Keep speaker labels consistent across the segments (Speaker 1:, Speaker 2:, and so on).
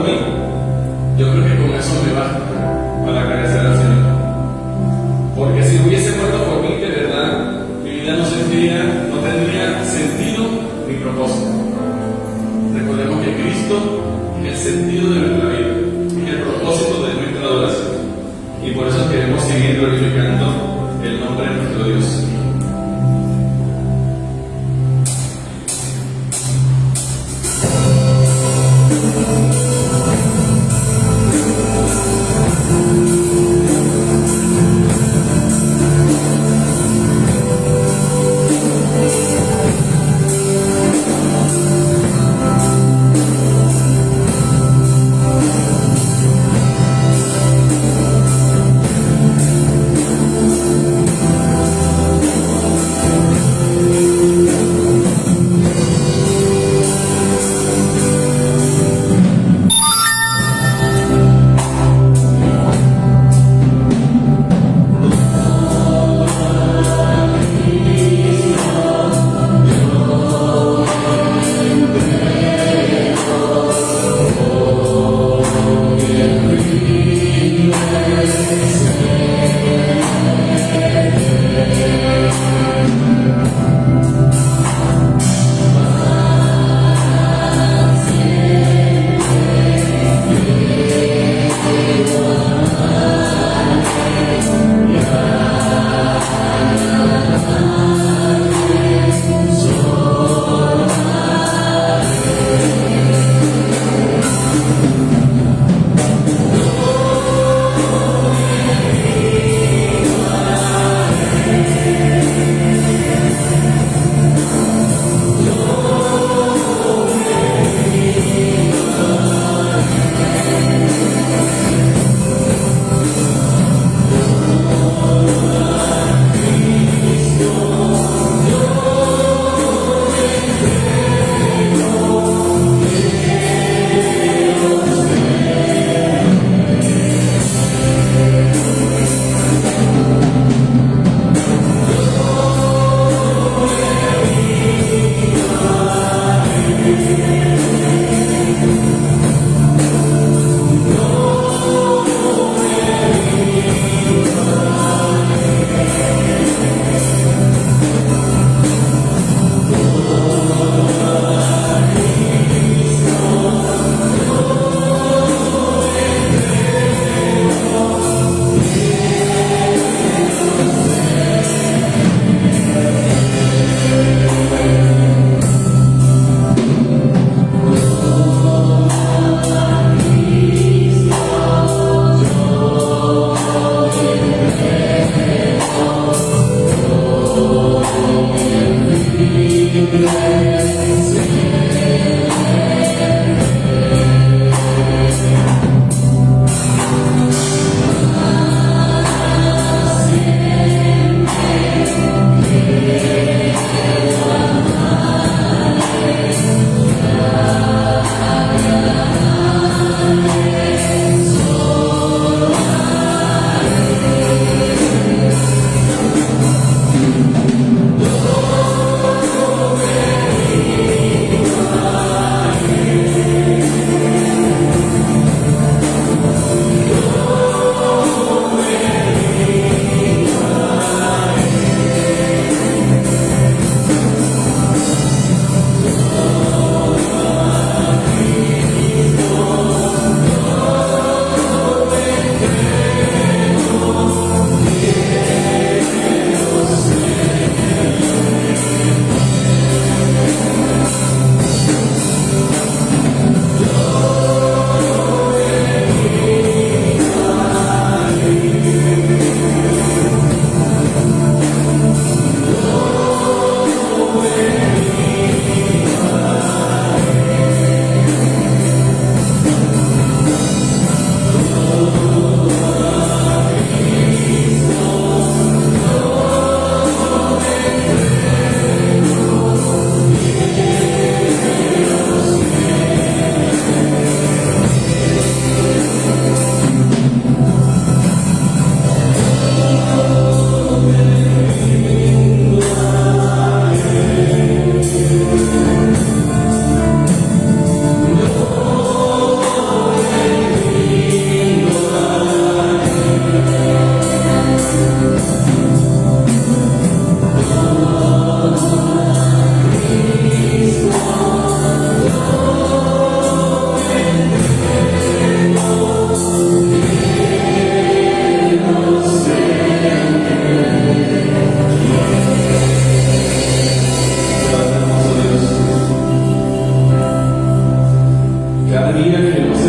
Speaker 1: mí, yo creo que con eso me basta para agradecer al Señor. Porque si hubiese muerto por mí, de verdad, mi vida no tendría sentido ni propósito. Recordemos que Cristo es el sentido de nuestra vida, es el propósito de nuestra adoración. Y por eso queremos seguir glorificando el nombre de nuestro Dios.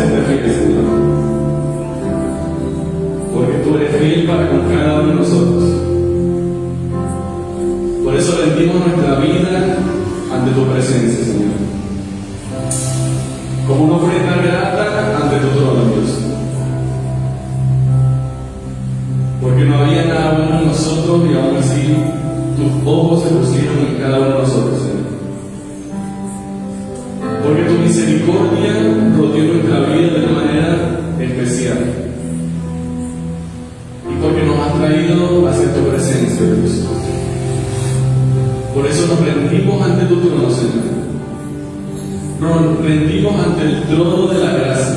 Speaker 1: serte fiel, Señor. Porque tú eres fiel para con cada uno de nosotros. Por eso rendimos nuestra vida ante tu presencia, Señor. Como una ofrenda grata ante tu trono, Dios. Porque no había nada bueno en nosotros y aún así tus ojos se pusieron en cada uno de nosotros, Señor. Porque tu misericordia rodeó nuestra vida de una manera especial. Y porque nos has traído hacia tu presencia, Dios. Por eso nos rendimos ante tu trono, Señor. Nos rendimos ante el trono de la gracia,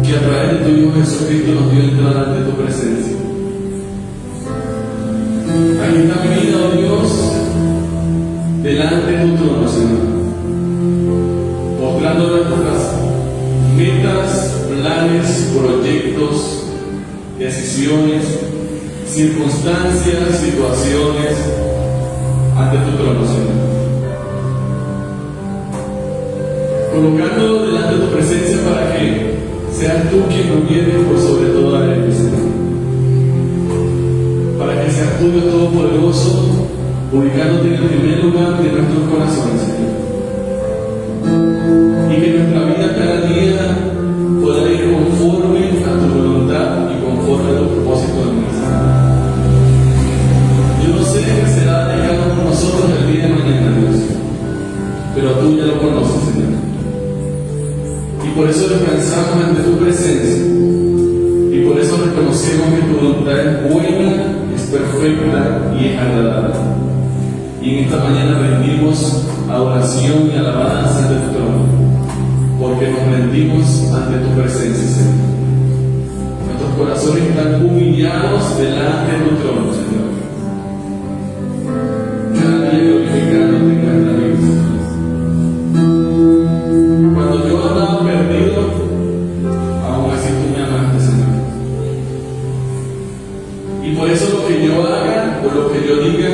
Speaker 1: que a través de tu Hijo Jesucristo nos dio entrar ante tu presencia. Aquí está mi vida, oh Dios, delante de tu trono, Señor, mostrando nuestras metas, planes, proyectos, decisiones, circunstancias, situaciones, ante tu trono, Señor. Colocando delante de tu presencia para que seas tú quien nos guíe por sobre toda la Señor. Para que seas tú, Dios Todopoderoso, ubicándote en el primer lugar de nuestros corazones, Señor. Y que nuestra vida cada día pueda ir conforme a tu voluntad y conforme a tu propósito de mí, Señor. Yo no sé qué será de cada uno de nosotros el día de mañana, Dios, pero tú ya lo conoces, Señor. Y por eso descansamos ante tu presencia. Y por eso reconocemos que tu voluntad es buena, es perfecta y es agradable. Y en esta mañana rendimos adoración y alabanza ante tu trono, porque nos rendimos ante tu presencia, Señor. Nuestros corazones están humillados delante de tu trono, Señor. Cada día glorificándote en nuestra vida, Señor. Cuando yo andaba perdido, aún así tú me amaste, Señor. Y por eso lo que yo haga o lo que yo diga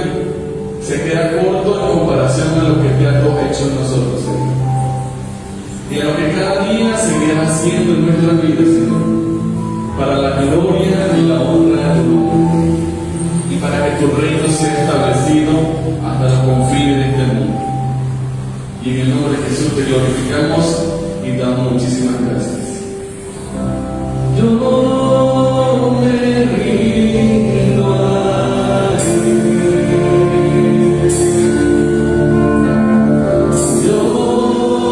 Speaker 1: se queda corto en comparación a lo que te has hecho en nosotros, Señor. Y a lo que cada día seguirás haciendo en nuestra vida, Señor, para la gloria y la honra de tu nombre, y para que tu reino sea establecido hasta los confines de este mundo. Y en el nombre de Jesús te glorificamos y te damos muchísimas gracias. Yo me rindo a ti. Yo me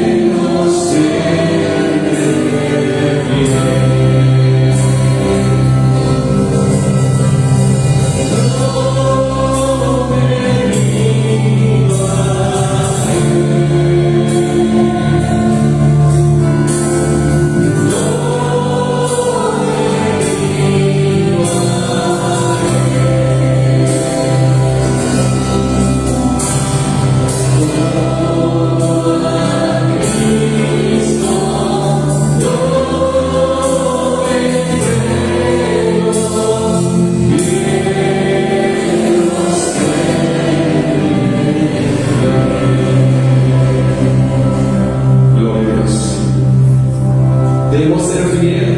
Speaker 1: rindo a debemos ser fieles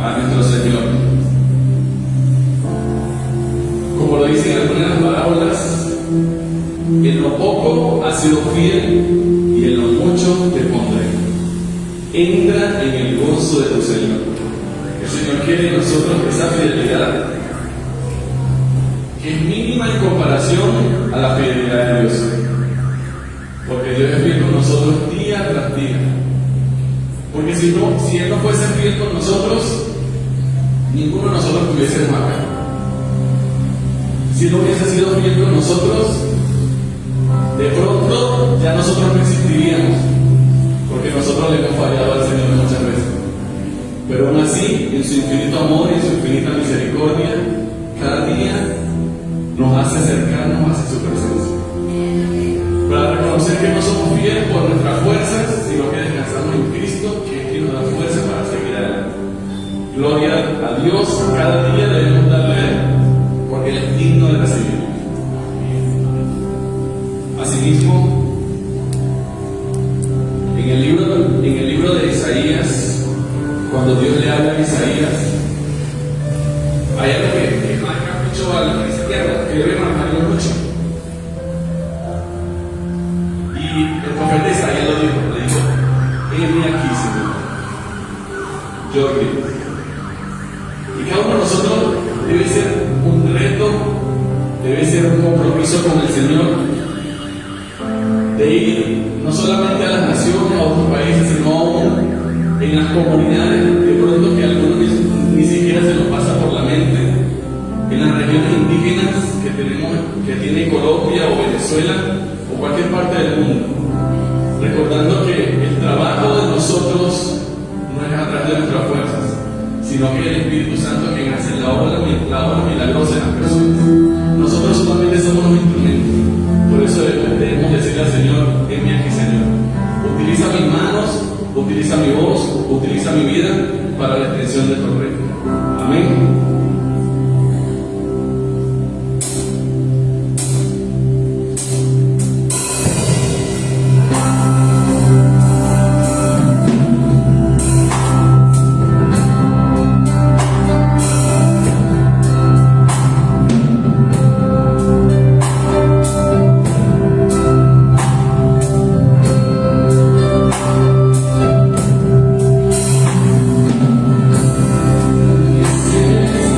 Speaker 1: a nuestro Señor. Como lo dicen algunas parábolas, en lo poco has sido fiel y en lo mucho te pondré. Entra en el gozo de tu Señor. El Señor quiere en nosotros esa fidelidad que es mínima en comparación a la fidelidad de Dios. Porque Dios es fiel con nosotros día tras día. Porque si Él no fuese fiel con nosotros, ninguno de nosotros estuviésemos acá. Si no hubiese sido fiel con nosotros, de pronto ya nosotros no existiríamos, porque nosotros le hemos fallado al Señor muchas veces. Pero aún así, en su infinito amor y en su infinita misericordia, cada día nos hace acercarnos hacia su presencia. bien por nuestras fuerzas, sino que descansamos en Cristo, que es quien nos da fuerza para seguir adelante. Gloria a Dios, cada día debemos darle a Él, porque Él es digno de recibir. Asimismo, en el libro de Isaías, cuando Dios le habla a Isaías, hay algo que marca mucho al cristiano, que debe marcarlo mucho. Y el profeta Isaías le dijo, heme aquí, Señor, yo quiero. Y cada uno de nosotros debe ser un reto, debe ser un compromiso con el Señor, de ir no solamente a las naciones, a otros países, sino aún en las comunidades, de pronto que a algunos ni siquiera se nos pasa por la mente, en las regiones indígenas que tiene Colombia o Venezuela o cualquier parte del mundo, recordando que el trabajo de nosotros no es a través de nuestras fuerzas, sino que el Espíritu Santo quien hace la obra milagrosa en las personas. Nosotros solamente somos los instrumentos. Por eso debemos decirle al Señor, heme aquí, Señor. Utiliza mis manos, utiliza mi voz, utiliza mi vida para la extensión de tu reino. Amén.
Speaker 2: Yes,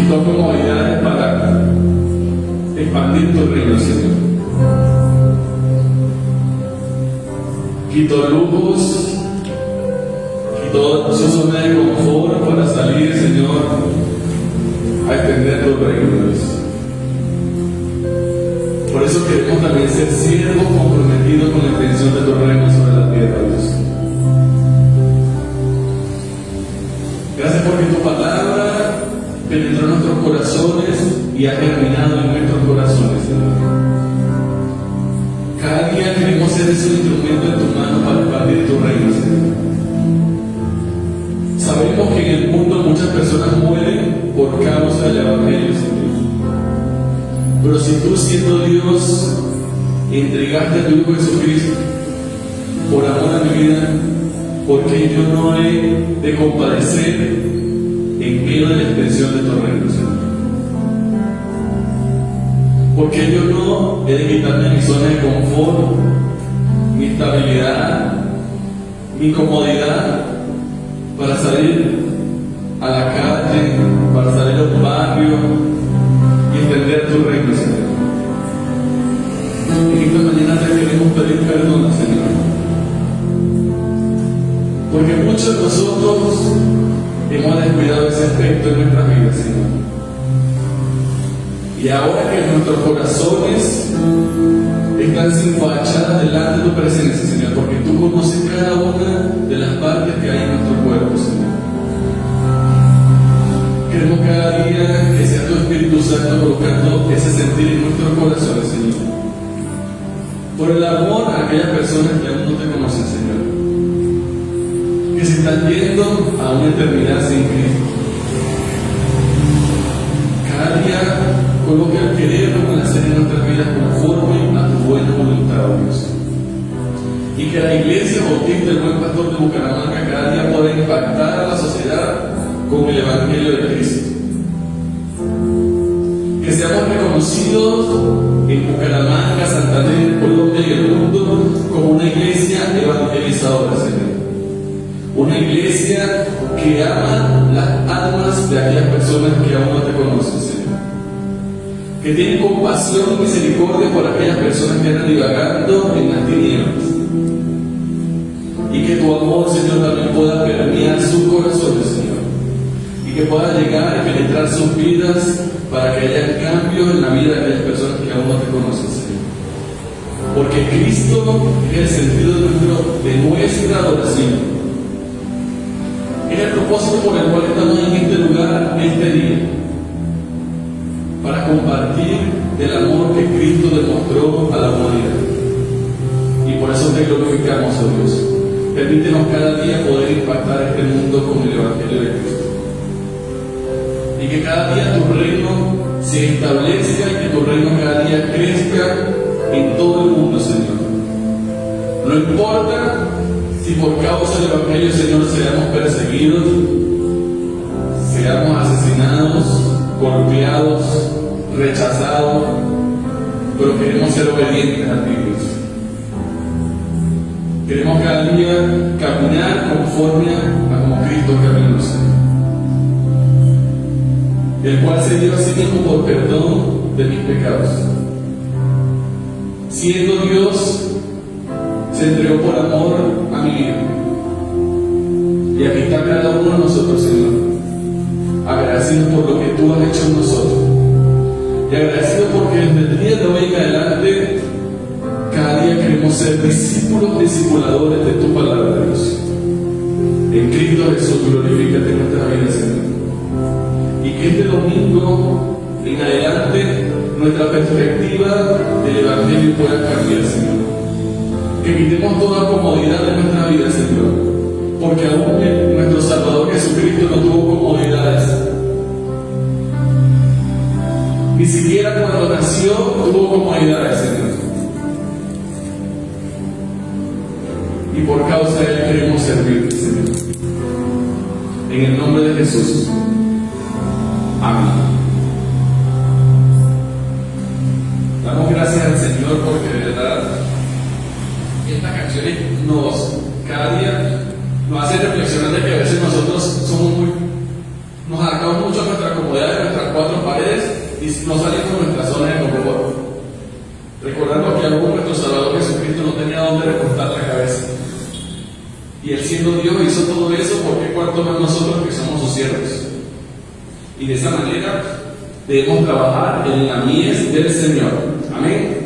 Speaker 1: quitó comodidades para expandir tu reino, Señor. Quitó lujos, quitó su zona de confort para salir, Señor, a extender tu reino, Dios. Por eso queremos también ser siervos comprometidos con la extensión de tu reino sobre la tierra, Dios. Gracias porque tu palabra penetró en nuestros corazones y ha germinado en nuestros corazones, Señor. Cada día queremos ser ese instrumento en tus manos para expandir tu reino, Señor. Sabemos que en el mundo muchas personas mueren por causa del Evangelio, Señor. Pero si tú, siendo Dios, entregaste a tu Hijo Jesucristo por amor a mi vida, ¿por qué yo no he de compadecer en medio de la extensión de tu reino, Señor? ¿Por qué yo no he de quitarme mi zona de confort, mi estabilidad, mi comodidad, para salir a la calle, para salir a un barrio y extender tu reino, Señor? En esta mañana te queremos pedir perdón, Señor, porque muchos de nosotros hemos descuidado ese aspecto en nuestras vidas, Señor. Y ahora que nuestros corazones están sin fachada delante de tu presencia, Señor, porque tú conoces cada una de las partes que hay en nuestro cuerpo, Señor. Queremos cada día que sea tu Espíritu Santo colocando ese sentir en nuestros corazones, Señor. Por el amor a aquellas personas que aún no te conocen, Señor, que se están yendo a una eternidad sin Cristo. Cada día coloca el querer o el hacer en nuestras vidas conforme a tu buena voluntad, oh Dios. Y que la Iglesia Bautista del Buen Pastor de Bucaramanga cada día pueda impactar a la sociedad con el Evangelio de Cristo. Que seamos reconocidos en Bucaramanga, Santander, Colombia y el mundo como una iglesia evangelizadora, Señor. Una iglesia que ama las almas de aquellas personas que aún no te conocen, Señor. Que tiene compasión y misericordia por aquellas personas que andan divagando en las tinieblas. Y que tu amor, Señor, también pueda permear sus corazones, Señor. Y que pueda llegar y penetrar sus vidas para que haya cambio en la vida de aquellas personas que aún no te conocen, Señor. Porque Cristo es el sentido de nuestra adoración. Es el propósito por el cual estamos en este lugar, este día, para compartir del amor que Cristo demostró a la humanidad. Y por eso te glorificamos, oh Dios. Permítenos cada día poder impactar este mundo con el Evangelio de Cristo. Y que cada día tu reino se establezca y que tu reino cada día crezca en todo el mundo, Señor. No importa si por causa del Evangelio, Señor, seamos perseguidos, seamos asesinados, golpeados, rechazados, pero queremos ser obedientes a ti, Dios. Queremos cada día caminar conforme a como Cristo caminó, Señor, el cual se dio a sí mismo por perdón de mis pecados. Siendo Dios, se entregó por amor a mi vida. Y aquí está cada uno de nosotros, Señor, agradecidos por lo que tú has hecho en nosotros. Y agradecidos porque desde el día de hoy en adelante, cada día queremos ser discípulos, discipuladores de tu palabra, Dios. En Cristo Jesús, glorifícate en nuestra vida, Señor. Y que este domingo en adelante nuestra perspectiva del Evangelio pueda cambiar, Señor. Que quitemos toda comodidad de nuestra vida, Señor. Porque aún nuestro Salvador Jesucristo no tuvo comodidades. Ni siquiera cuando nació tuvo comodidades, Señor. Y por causa de Él queremos servirte, Señor. En el nombre de Jesús. Amén. Damos gracias al Señor porque de verdad estas canciones cada día nos hacen reflexionar de que a veces nosotros nos adaptamos mucho a nuestra comodidad, de nuestra y no salimos de nuestra zona de confort, recordando que aún nuestro Salvador Jesucristo no tenía dónde recortar la cabeza. Y Él, siendo Dios, hizo todo eso, porque cuanto más nosotros que somos sus siervos. Y de esa manera debemos trabajar en la mies del Señor. Amén.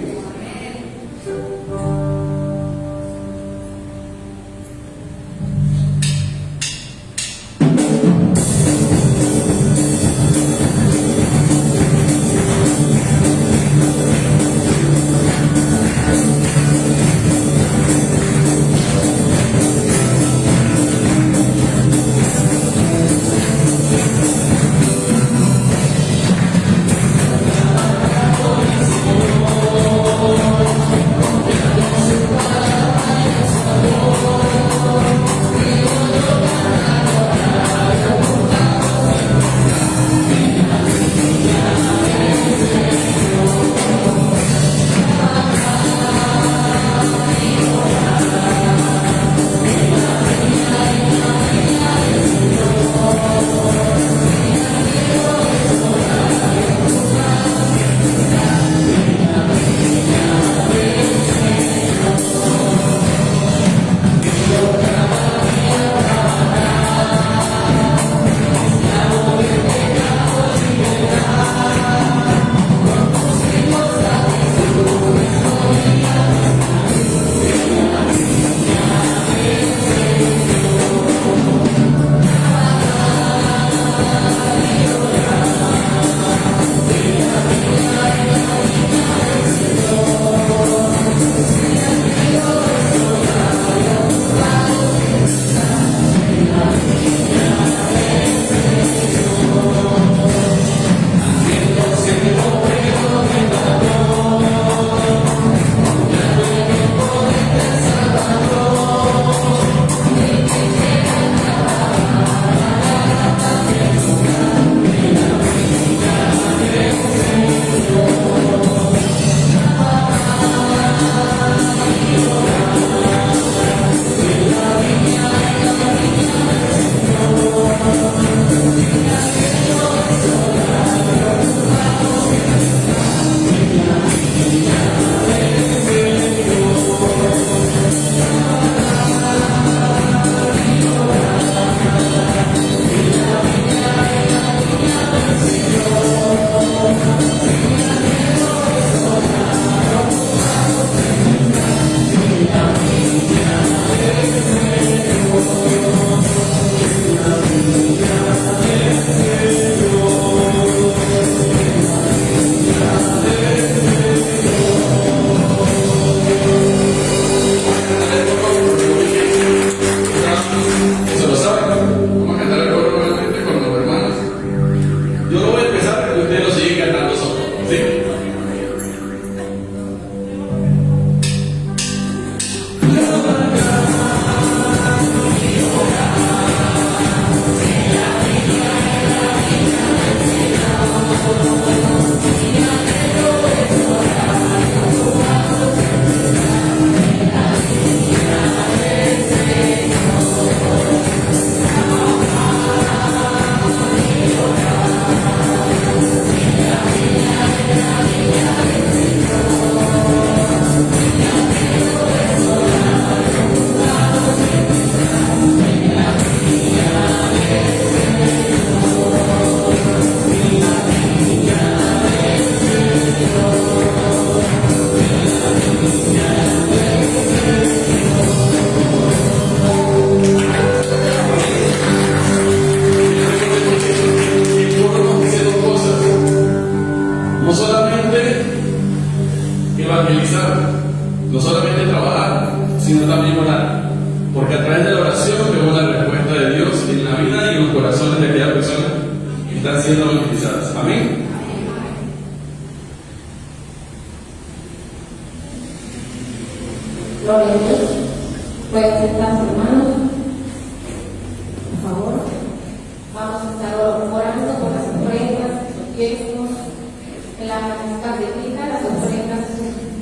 Speaker 1: están siendo utilizadas. Amén.
Speaker 2: Gloria a Dios. Pueden sentarse, hermanos, por favor. Vamos a estar orando por las ofrendas, los diezmos, en las catequitas, las ofrendas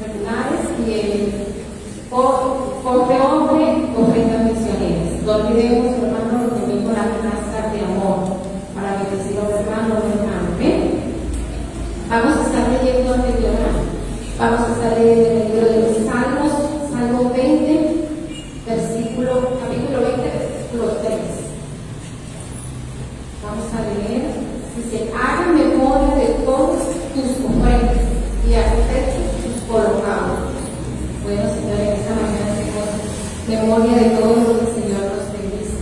Speaker 2: regulares y por de hombre, ofrendas misioneras. No olvidemos, hermanos, los domingos las canastas de amor para bendecir a los hermanos. Amén. Vamos a estar leyendo el libro de los Salmos, Salmo 20, capítulo 20, versículo 3. Vamos a leer. Dice: haga memoria de todos tus ofrendas y acepte tus colocados. Bueno, Señor, en esta mañana tenemos memoria de todo lo que el Señor nos bendice.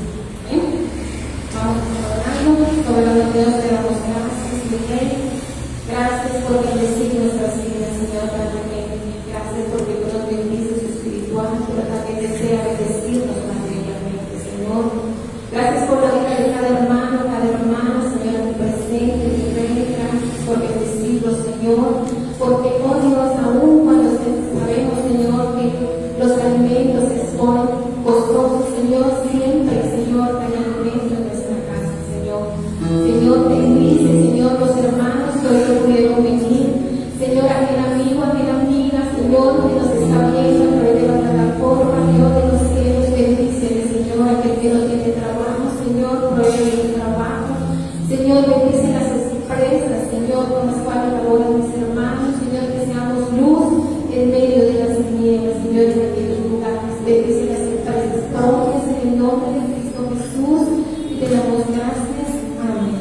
Speaker 2: Vamos a estar orando. Soberano Dios, te damos gracias, mi Rey. Gracias por bendecir nuestras vidas, Señor, grandemente. Gracias porque tú nos bendices espiritual, pero también desea bendecirnos materialmente, Señor. Gracias por la vida de cada hermana, Señor, aquí presente, mi Rey. Gracias por bendecirlos, Señor. Porque, oh Dios, aún cuando sabemos, Señor, que los alimentos se ponen costosos, Señor, siempre, Señor, hay alimento en nuestra casa, Señor. Señor, bendice, Señor, los hermanos que hoy no pudieron venir. Señor, aquel amigo, aquella amiga, Señor, que nos está viendo a través de la plataforma, Dios de los cielos, bendice, Señor, aquel que no tiene trabajo, Señor, provee el trabajo. Señor, bendice las empresas, Señor, con las cuales laboran mis hermanos, Señor, que seamos luz en medio de las tinieblas, Señor, en aquellos lugares. Bendice las empresas propias en el nombre de Cristo Jesús y te damos gracias. Amén.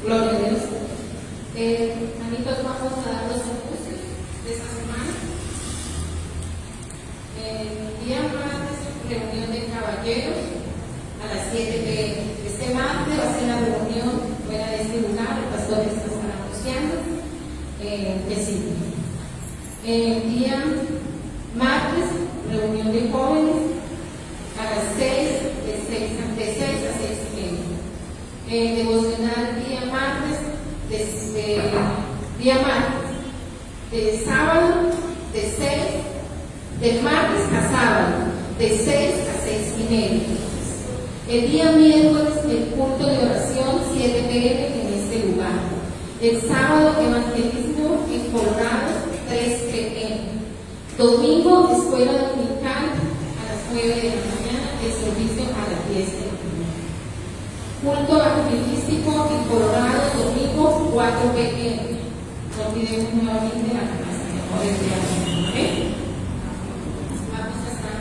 Speaker 2: Gloria a Dios. Hermanitos, vamos a dar los anuncios de esta semana. El día martes, reunión de caballeros a las 7 p.m. Este martes va a ser la reunión fuera de este lugar. El pastor está anunciando que sí. El día martes, reunión de jóvenes a las 6, de 6 a 6:30. Devocional día martes, de sábado, del martes a sábado, de 6 a 6:30. El día miércoles, el culto de oración, 7 p.m. en este lugar. El sábado, evangelismo en Colorado, 3 p.m. Domingo, escuela dominical a las 9 de la mañana, el servicio a las 10 de la mañana. Culto evangelístico en Colorado, domingo, 4 p.m. olvidemos nuevamente la promesa de amor del día de hoy. Amén. Vamos a estar.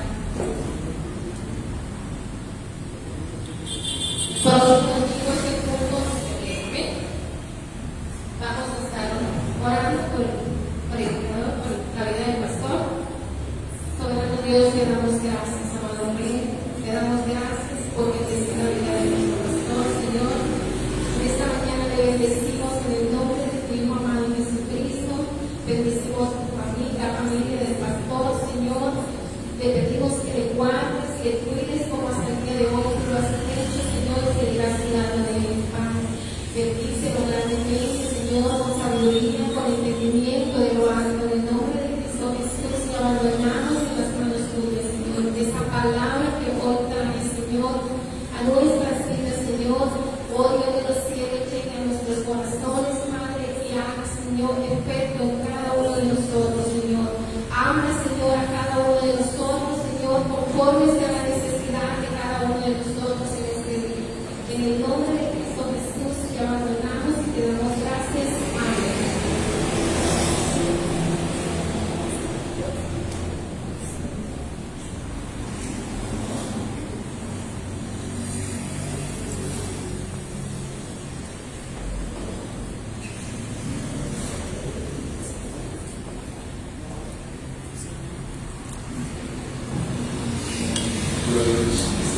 Speaker 2: Todos conmigo este punto. Amén. Vamos a estar orando por la vida del pastor. Soberano Dios, te damos gracias, amado Rey. Te damos gracias porque te es la vida de nuestro pastor, Señor. En esta mañana le bendecimos en el nombre de tu Hijo amado Jesucristo. Bendecimos tu familia, la familia del pastor, Señor. Le pedimos que le guardes, que cuides como hasta el día de hoy tú lo has hecho, Señor, y que dirás cuidado de él, Padre. Bendícelo grandemente, Señor, con sabiduría, con entendimiento de lo alto, en el nombre de Cristo Jesús, y abandonamos en las manos tuyas, Señor. De esa palabra que hoy trae, Señor, a nuestras vidas, Señor, odio de los cielos, llegue a nuestros corazones, Padre, y haga, Señor, efecto en cada uno de nosotros, Señor. Habla, Señor, a cada uno de nosotros, Señor, conforme sea la necesidad de cada uno de nosotros en este día. En el nombre de Cristo Jesús, te abandonamos y te damos gracias. Amén.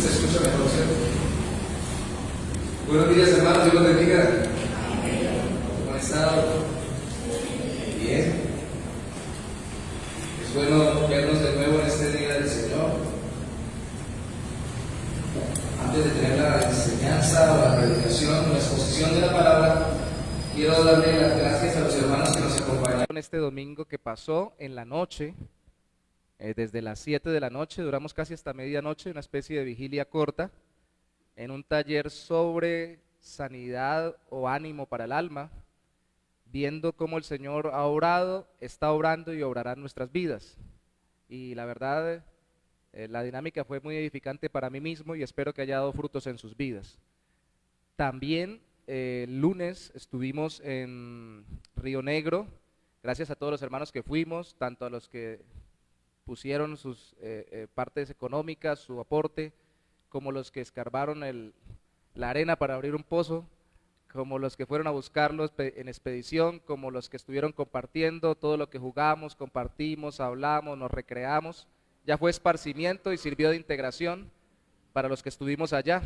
Speaker 3: Se escucha mejor, ¿cierto? Buenos días, hermanos, Dios los bendiga. ¿Cómo han estado? Bien. Es bueno vernos de nuevo en este día del Señor. Antes de tener la enseñanza o la predicación o la exposición de la palabra, quiero darle las gracias a los hermanos que nos acompañaron
Speaker 4: Este domingo que pasó en la noche, desde las 7 de la noche, duramos casi hasta medianoche, una especie de vigilia corta, en un taller sobre sanidad o ánimo para el alma, viendo cómo el Señor ha obrado, está obrando y obrará en nuestras vidas. Y la verdad, la dinámica fue muy edificante para mí mismo y espero que haya dado frutos en sus vidas. También el lunes estuvimos en Río Negro, gracias a todos los hermanos que fuimos, tanto a los que pusieron sus partes económicas, su aporte, como los que escarbaron la arena para abrir un pozo, como los que fueron a buscarlo en expedición, como los que estuvieron compartiendo todo lo que jugamos, compartimos, hablamos, nos recreamos. Ya fue esparcimiento y sirvió de integración para los que estuvimos allá.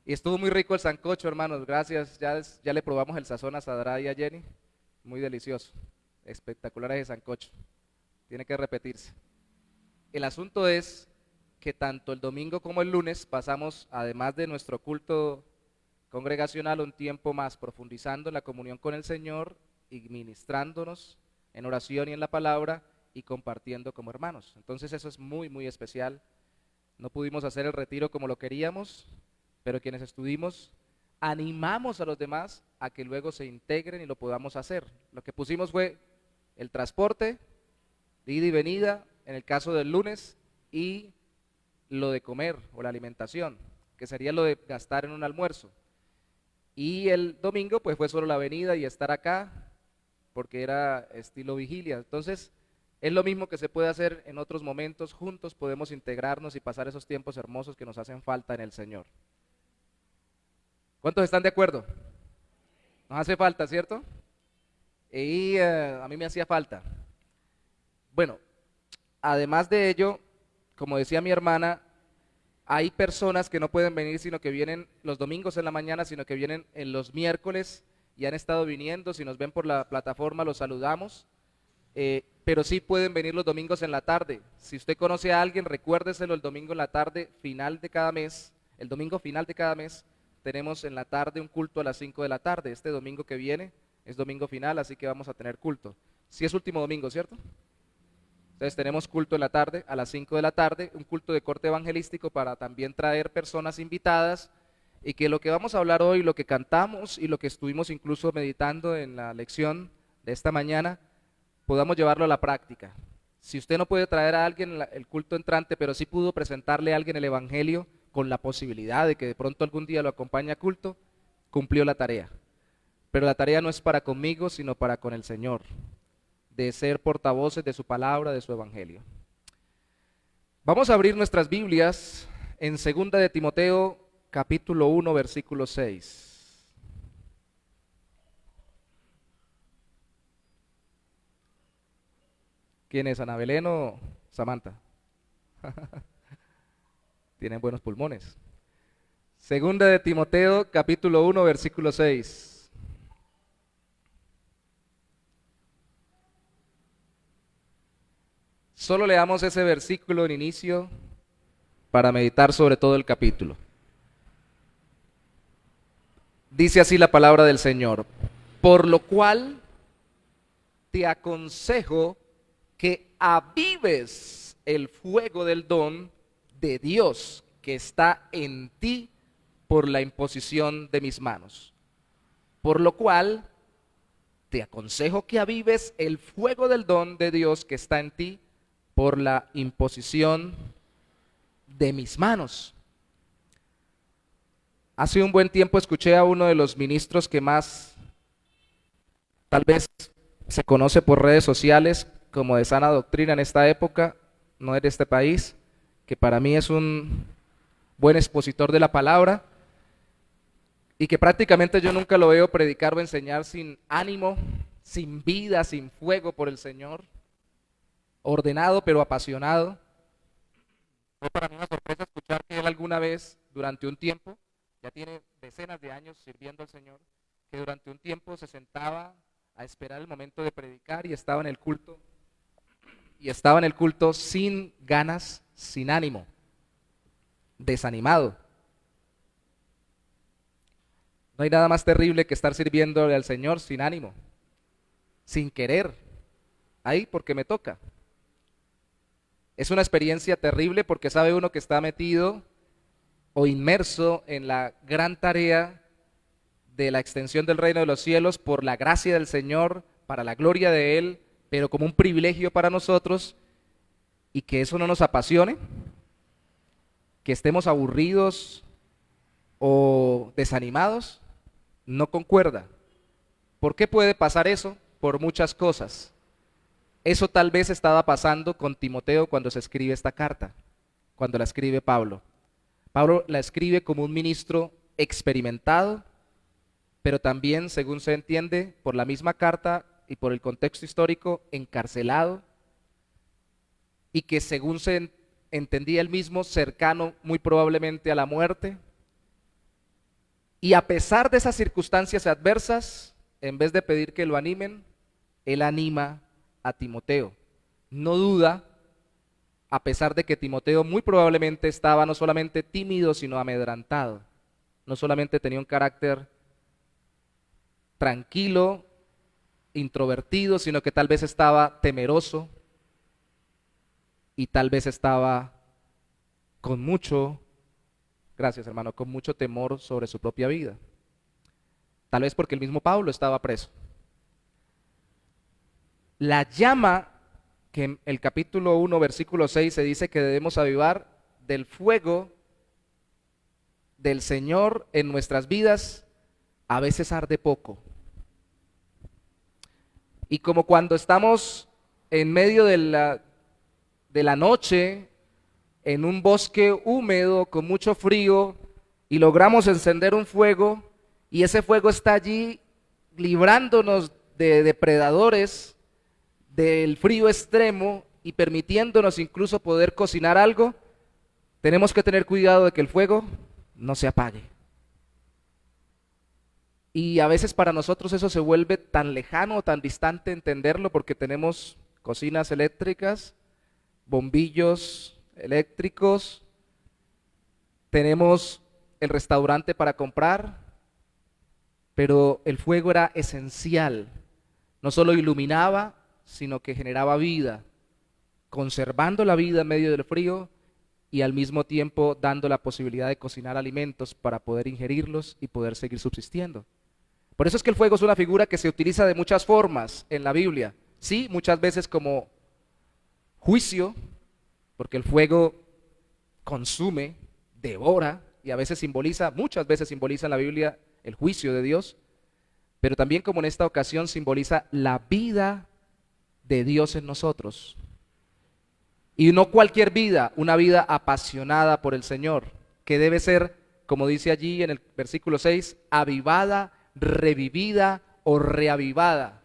Speaker 4: Y estuvo muy rico el sancocho, hermanos, gracias, ya le probamos el sazón a Sadra y a Jenny, muy delicioso, espectacular ese sancocho. Tiene que repetirse. El asunto es que tanto el domingo como el lunes pasamos, además de nuestro culto congregacional, un tiempo más profundizando en la comunión con el Señor y ministrándonos en oración y en la palabra y compartiendo como hermanos. Entonces eso es muy, muy especial. No pudimos hacer el retiro como lo queríamos, pero quienes estuvimos animamos a los demás a que luego se integren y lo podamos hacer. Lo que pusimos fue el transporte, de ida y venida, en el caso del lunes, y lo de comer o la alimentación, que sería lo de gastar en un almuerzo. Y el domingo pues fue solo la venida y estar acá, porque era estilo vigilia. Entonces es lo mismo que se puede hacer en otros momentos, juntos podemos integrarnos y pasar esos tiempos hermosos que nos hacen falta en el Señor. ¿Cuántos están de acuerdo? Nos hace falta, ¿cierto? Y a mí me hacía falta. Bueno, además de ello, como decía mi hermana, hay personas que no pueden venir, sino que vienen los domingos en la mañana, sino que vienen en los miércoles y han estado viniendo. Si nos ven por la plataforma, los saludamos, pero sí pueden venir los domingos en la tarde. Si usted conoce a alguien, recuérdeselo el domingo en la tarde, final de cada mes, el domingo final de cada mes, tenemos en la tarde un culto a las 5 de la tarde. Este domingo que viene es domingo final, así que vamos a tener culto. Sí es último domingo, ¿cierto? Entonces tenemos culto en la tarde, a las 5 de la tarde, un culto de corte evangelístico para también traer personas invitadas y que lo que vamos a hablar hoy, lo que cantamos y lo que estuvimos incluso meditando en la lección de esta mañana, podamos llevarlo a la práctica. Si usted no puede traer a alguien el culto entrante, pero sí pudo presentarle a alguien el evangelio con la posibilidad de que de pronto algún día lo acompañe a culto, cumplió la tarea. pero la tarea no es para conmigo, sino para con el Señor, de ser portavoces de su palabra, de su evangelio. Vamos a abrir nuestras Biblias en 2 de Timoteo, capítulo 1, versículo 6. ¿Quién es, Ana Belén o Samantha? Tienen buenos pulmones. 2 de Timoteo, capítulo 1, versículo 6. Solo leamos ese versículo en inicio para meditar sobre todo el capítulo. Dice así la palabra del Señor: por lo cual te aconsejo que avives el fuego del don de Dios que está en ti por la imposición de mis manos. Por lo cual te aconsejo que avives el fuego del don de Dios que está en ti por la imposición de mis manos. Hace un buen tiempo escuché a uno de los ministros que más tal vez se conoce por redes sociales como de sana doctrina en esta época, no es de este país, que para mí es un buen expositor de la palabra y que prácticamente yo nunca lo veo predicar o enseñar sin ánimo, sin vida, sin fuego por el Señor, ordenado pero apasionado. Fue para mí una sorpresa escuchar que él alguna vez, durante un tiempo, ya tiene decenas de años sirviendo al Señor, que durante un tiempo se sentaba a esperar el momento de predicar y estaba en el culto, sin ganas, sin ánimo, desanimado. No hay nada más terrible que estar sirviéndole al Señor sin ánimo, sin querer, ahí porque me toca. Es una experiencia terrible porque sabe uno que está metido o inmerso en la gran tarea de la extensión del reino de los cielos por la gracia del Señor, para la gloria de Él, pero como un privilegio para nosotros, y que eso no nos apasione, que estemos aburridos o desanimados, no concuerda. ¿Por qué puede pasar eso? Por muchas cosas. Eso tal vez estaba pasando con Timoteo cuando se escribe esta carta, cuando la escribe Pablo. Pablo la escribe como un ministro experimentado, pero también, según se entiende, por la misma carta y por el contexto histórico, encarcelado, y que según se entendía él mismo, cercano muy probablemente a la muerte. Y a pesar de esas circunstancias adversas, en vez de pedir que lo animen, él anima a Timoteo. No duda, a pesar de que Timoteo muy probablemente estaba no solamente tímido, sino amedrantado. No solamente tenía un carácter tranquilo, introvertido, sino que tal vez estaba temeroso y tal vez estaba con mucho, gracias hermano, con mucho temor sobre su propia vida. Tal vez porque el mismo Pablo estaba preso. La llama que en el capítulo 1, versículo 6 se dice que debemos avivar del fuego del Señor en nuestras vidas, a veces arde poco. Y como cuando estamos en medio de la noche, en un bosque húmedo, con mucho frío, y logramos encender un fuego, y ese fuego está allí librándonos de depredadores, del frío extremo, y permitiéndonos incluso poder cocinar algo, tenemos que tener cuidado de que el fuego no se apague. Y a veces para nosotros eso se vuelve tan lejano, tan distante entenderlo, porque tenemos cocinas eléctricas, bombillos eléctricos, tenemos el restaurante para comprar, pero el fuego era esencial. No solo iluminaba, sino que generaba vida, conservando la vida en medio del frío y al mismo tiempo dando la posibilidad de cocinar alimentos para poder ingerirlos y poder seguir subsistiendo. Por eso es que el fuego es una figura que se utiliza de muchas formas en la Biblia. Sí, muchas veces como juicio, porque el fuego consume, devora, y a veces simboliza, muchas veces simboliza en la Biblia el juicio de Dios, pero también, como en esta ocasión, simboliza la vida de Dios en nosotros. Y no cualquier vida, una vida apasionada por el Señor, que debe ser, como dice allí en el versículo 6, avivada, revivida o reavivada.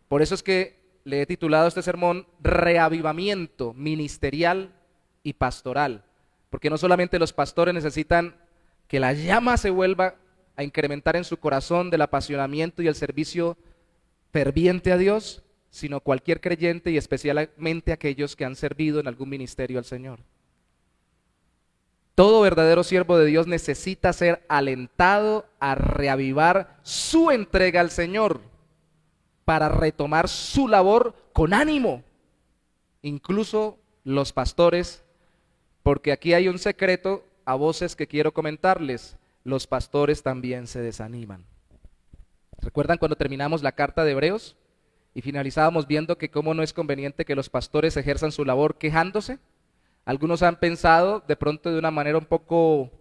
Speaker 4: Por eso es que le he titulado este sermón Reavivamiento ministerial y pastoral, porque no solamente los pastores necesitan que la llama se vuelva a incrementar en su corazón del apasionamiento y el servicio ferviente a Dios, sino cualquier creyente y especialmente aquellos que han servido en algún ministerio al Señor. Todo verdadero siervo de Dios necesita ser alentado a reavivar su entrega al Señor para retomar su labor con ánimo, incluso los pastores, porque aquí hay un secreto a voces que quiero comentarles: los pastores también se desaniman. ¿Recuerdan cuando terminamos la carta de Hebreos y finalizábamos viendo que cómo no es conveniente que los pastores ejerzan su labor quejándose? Algunos han pensado de pronto de una manera un poco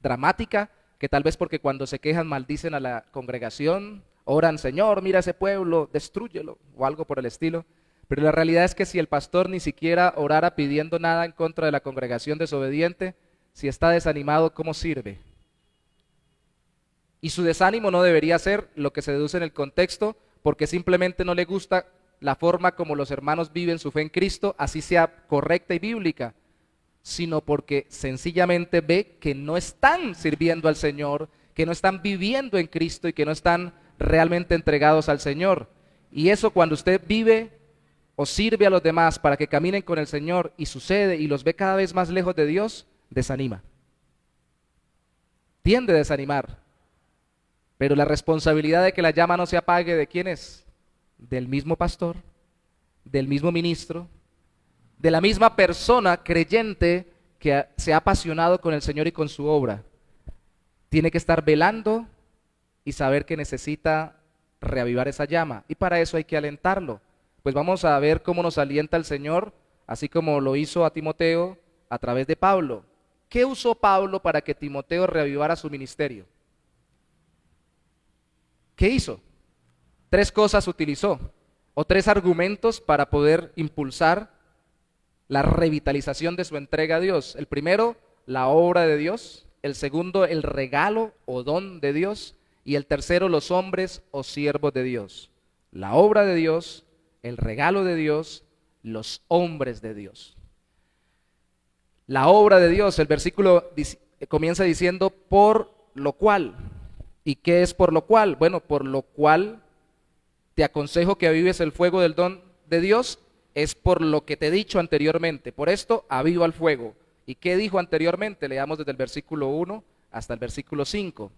Speaker 4: dramática, que tal vez porque cuando se quejan maldicen a la congregación, oran: Señor, mira ese pueblo, destrúyelo, o algo por el estilo. Pero la realidad es que si el pastor ni siquiera orara pidiendo nada en contra de la congregación desobediente, si está desanimado, ¿cómo sirve? Y su desánimo no debería ser lo que se deduce en el contexto, porque simplemente no le gusta la forma como los hermanos viven su fe en Cristo, así sea correcta y bíblica, sino porque sencillamente ve que no están sirviendo al Señor, que no están viviendo en Cristo y que no están realmente entregados al Señor. Y eso, cuando usted vive o sirve a los demás para que caminen con el Señor y sucede y los ve cada vez más lejos de Dios, desanima. Tiende a desanimar. Pero la responsabilidad de que la llama no se apague, ¿de quién es? Del mismo pastor, del mismo ministro, de la misma persona creyente que se ha apasionado con el Señor y con su obra. Tiene que estar velando y saber que necesita reavivar esa llama, y para eso hay que alentarlo. Pues vamos a ver cómo nos alienta el Señor, así como lo hizo a Timoteo a través de Pablo. ¿Qué usó Pablo para que Timoteo reavivara su ministerio? ¿Qué hizo? 3 cosas utilizó, o 3 argumentos para poder impulsar la revitalización de su entrega a Dios. El primero, la obra de Dios; el segundo, el regalo o don de Dios; y el tercero, los hombres o siervos de Dios. La obra de Dios, el regalo de Dios, los hombres de Dios. La obra de Dios, el versículo comienza diciendo: por lo cual. ¿Y qué es por lo cual? Bueno, por lo cual te aconsejo que avives el fuego del don de Dios, es por lo que te he dicho anteriormente. Por esto aviva el fuego. ¿Y qué dijo anteriormente? Leamos desde el versículo 1 hasta el versículo 5.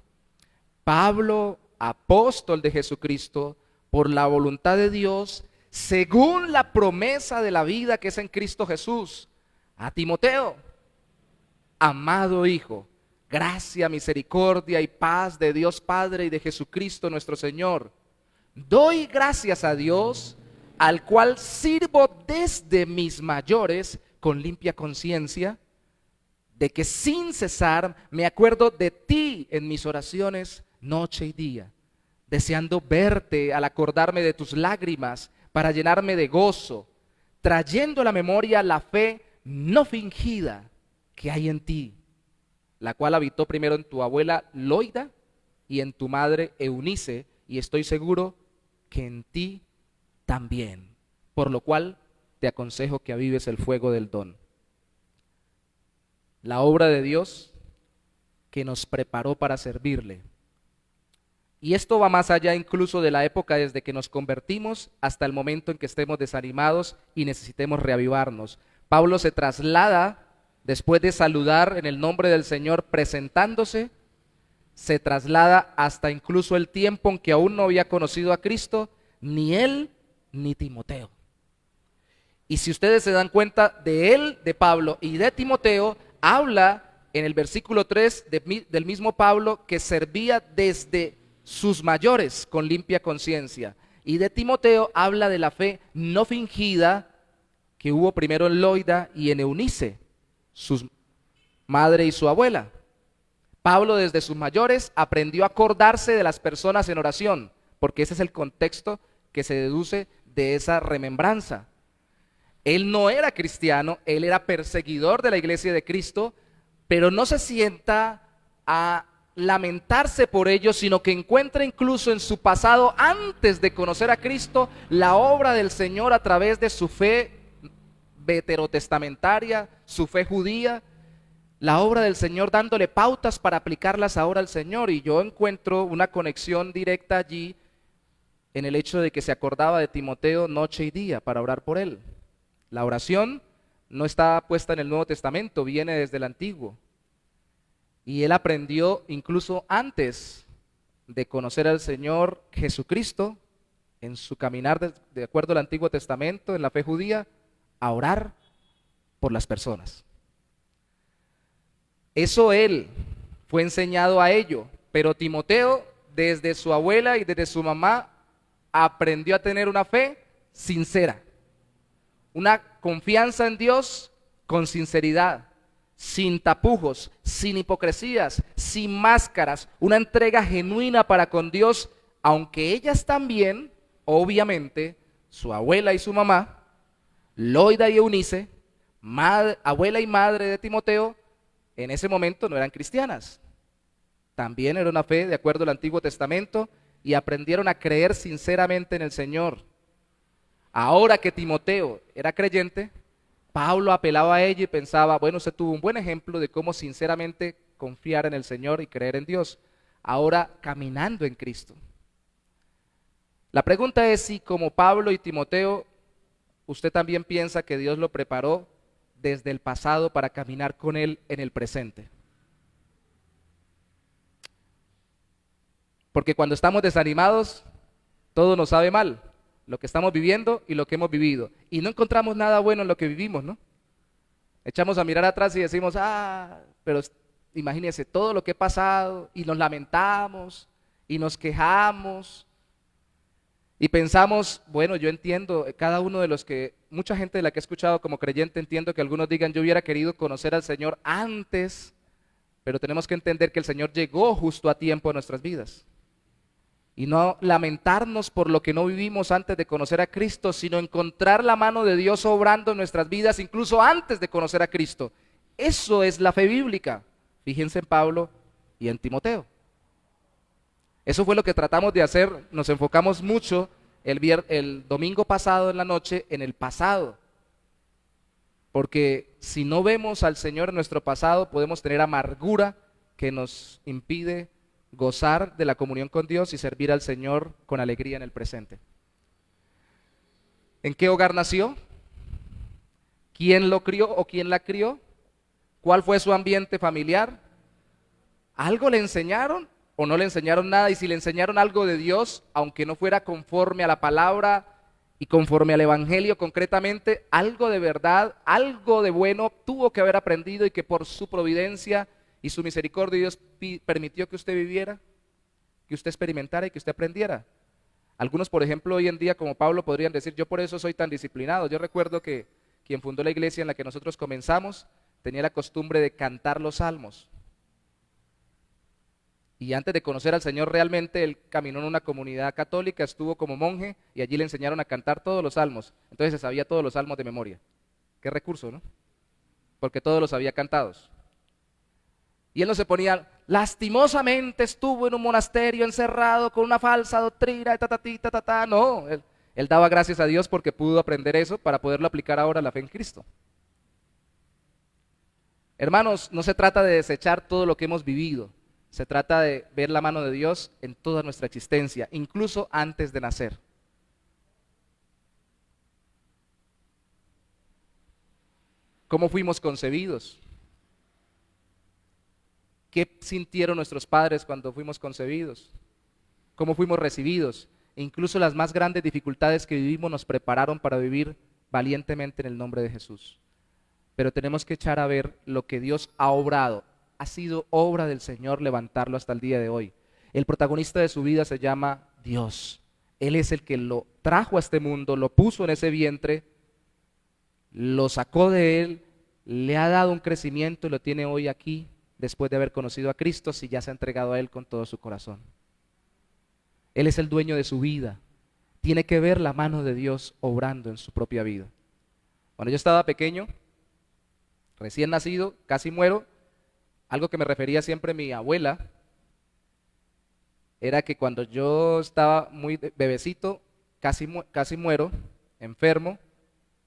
Speaker 4: Pablo, apóstol de Jesucristo, por la voluntad de Dios, según la promesa de la vida que es en Cristo Jesús, a Timoteo, amado hijo, gracia, misericordia y paz de Dios Padre y de Jesucristo nuestro Señor. Doy gracias a Dios, al cual sirvo desde mis mayores con limpia conciencia, de que sin cesar me acuerdo de ti en mis oraciones noche y día, deseando verte al acordarme de tus lágrimas para llenarme de gozo, trayendo a la memoria la fe no fingida que hay en ti, la cual habitó primero en tu abuela Loida y en tu madre Eunice, y estoy seguro que en ti también, por lo cual te aconsejo que avives el fuego del don. La obra de Dios que nos preparó para servirle. Y esto va más allá incluso de la época desde que nos convertimos hasta el momento en que estemos desanimados y necesitemos reavivarnos. Pablo se traslada, después de saludar en el nombre del Señor presentándose, se traslada hasta incluso el tiempo en que aún no había conocido a Cristo, ni él ni Timoteo. Y si ustedes se dan cuenta, de él, de Pablo y de Timoteo, habla en el versículo 3 del mismo Pablo que servía desde sus mayores con limpia conciencia. Y de Timoteo habla de la fe no fingida que hubo primero en Loida y en Eunice, su madre y su abuela. Pablo desde sus mayores aprendió a acordarse de las personas en oración, porque ese es el contexto que se deduce de esa remembranza. Él no era cristiano, él era perseguidor de la iglesia de Cristo, pero no se sienta a lamentarse por ello, sino que encuentra incluso en su pasado, antes de conocer a Cristo, la obra del Señor a través de su fe veterotestamentaria, su fe judía, la obra del Señor dándole pautas para aplicarlas ahora al Señor. Y yo encuentro una conexión directa allí en el hecho de que se acordaba de Timoteo noche y día para orar por él. La oración no está puesta en el Nuevo Testamento, viene desde el Antiguo. Y él aprendió incluso antes de conocer al Señor Jesucristo, en su caminar de acuerdo al Antiguo Testamento, en la fe judía, a orar por las personas. Eso él fue enseñado a ello, pero Timoteo, desde su abuela y desde su mamá, aprendió a tener una fe sincera, una confianza en Dios con sinceridad, sin tapujos, sin hipocresías, sin máscaras, una entrega genuina para con Dios, aunque ellas también, obviamente, su abuela y su mamá, Loida y Eunice, abuela y madre de Timoteo, en ese momento no eran cristianas. También era una fe de acuerdo al Antiguo Testamento y aprendieron a creer sinceramente en el Señor. Ahora que Timoteo era creyente, Pablo apelaba a ella y pensaba, bueno, usted tuvo un buen ejemplo de cómo sinceramente confiar en el Señor y creer en Dios. Ahora caminando en Cristo. La pregunta es si como Pablo y Timoteo, usted también piensa que Dios lo preparó desde el pasado para caminar con Él en el presente. Porque cuando estamos desanimados, todo nos sabe mal, lo que estamos viviendo y lo que hemos vivido. Y no encontramos nada bueno en lo que vivimos, ¿no? Echamos a mirar atrás y decimos, pero imagínense todo lo que he pasado, y nos lamentamos, y nos quejamos, y pensamos, bueno, yo entiendo, cada uno de los que, mucha gente de la que he escuchado como creyente, entiendo que algunos digan, yo hubiera querido conocer al Señor antes, pero tenemos que entender que el Señor llegó justo a tiempo a nuestras vidas. Y no lamentarnos por lo que no vivimos antes de conocer a Cristo, sino encontrar la mano de Dios obrando en nuestras vidas, incluso antes de conocer a Cristo. Eso es la fe bíblica. Fíjense en Pablo y en Timoteo. Eso fue lo que tratamos de hacer, nos enfocamos mucho el domingo pasado en la noche en el pasado. Porque si no vemos al Señor en nuestro pasado, podemos tener amargura que nos impide gozar de la comunión con Dios y servir al Señor con alegría en el presente. ¿En qué hogar nació? ¿Quién lo crió o quién la crió? ¿Cuál fue su ambiente familiar? ¿Algo le enseñaron o no le enseñaron nada? Y si le enseñaron algo de Dios, aunque no fuera conforme a la palabra y conforme al evangelio concretamente, algo de verdad, algo de bueno tuvo que haber aprendido y que por su providencia y su misericordia Dios permitió que usted viviera, que usted experimentara y que usted aprendiera. Algunos, por ejemplo, hoy en día como Pablo podrían decir, yo por eso soy tan disciplinado. Yo recuerdo que quien fundó la iglesia en la que nosotros comenzamos tenía la costumbre de cantar los salmos. Y antes de conocer al Señor realmente, él caminó en una comunidad católica, estuvo como monje y allí le enseñaron a cantar todos los salmos. Entonces se sabía todos los salmos de memoria. Qué recurso, ¿no? Porque todos los había cantados. Y él no se ponía, lastimosamente estuvo en un monasterio encerrado con una falsa doctrina, no, él daba gracias a Dios porque pudo aprender eso para poderlo aplicar ahora a la fe en Cristo. Hermanos, no se trata de desechar todo lo que hemos vivido, se trata de ver la mano de Dios en toda nuestra existencia, incluso antes de nacer. ¿Cómo fuimos concebidos? ¿Qué sintieron nuestros padres cuando fuimos concebidos? ¿Cómo fuimos recibidos? E incluso las más grandes dificultades que vivimos nos prepararon para vivir valientemente en el nombre de Jesús. Pero tenemos que echar a ver lo que Dios ha obrado. Ha sido obra del Señor levantarlo hasta el día de hoy. El protagonista de su vida se llama Dios. Él es el que lo trajo a este mundo, lo puso en ese vientre, lo sacó de él, le ha dado un crecimiento y lo tiene hoy aquí después de haber conocido a Cristo si ya se ha entregado a Él con todo su corazón. Él es el dueño de su vida. Tiene que ver la mano de Dios obrando en su propia vida. Cuando yo estaba pequeño, recién nacido, casi muero, algo que me refería siempre mi abuela, era que cuando yo estaba muy bebecito, casi muero, enfermo,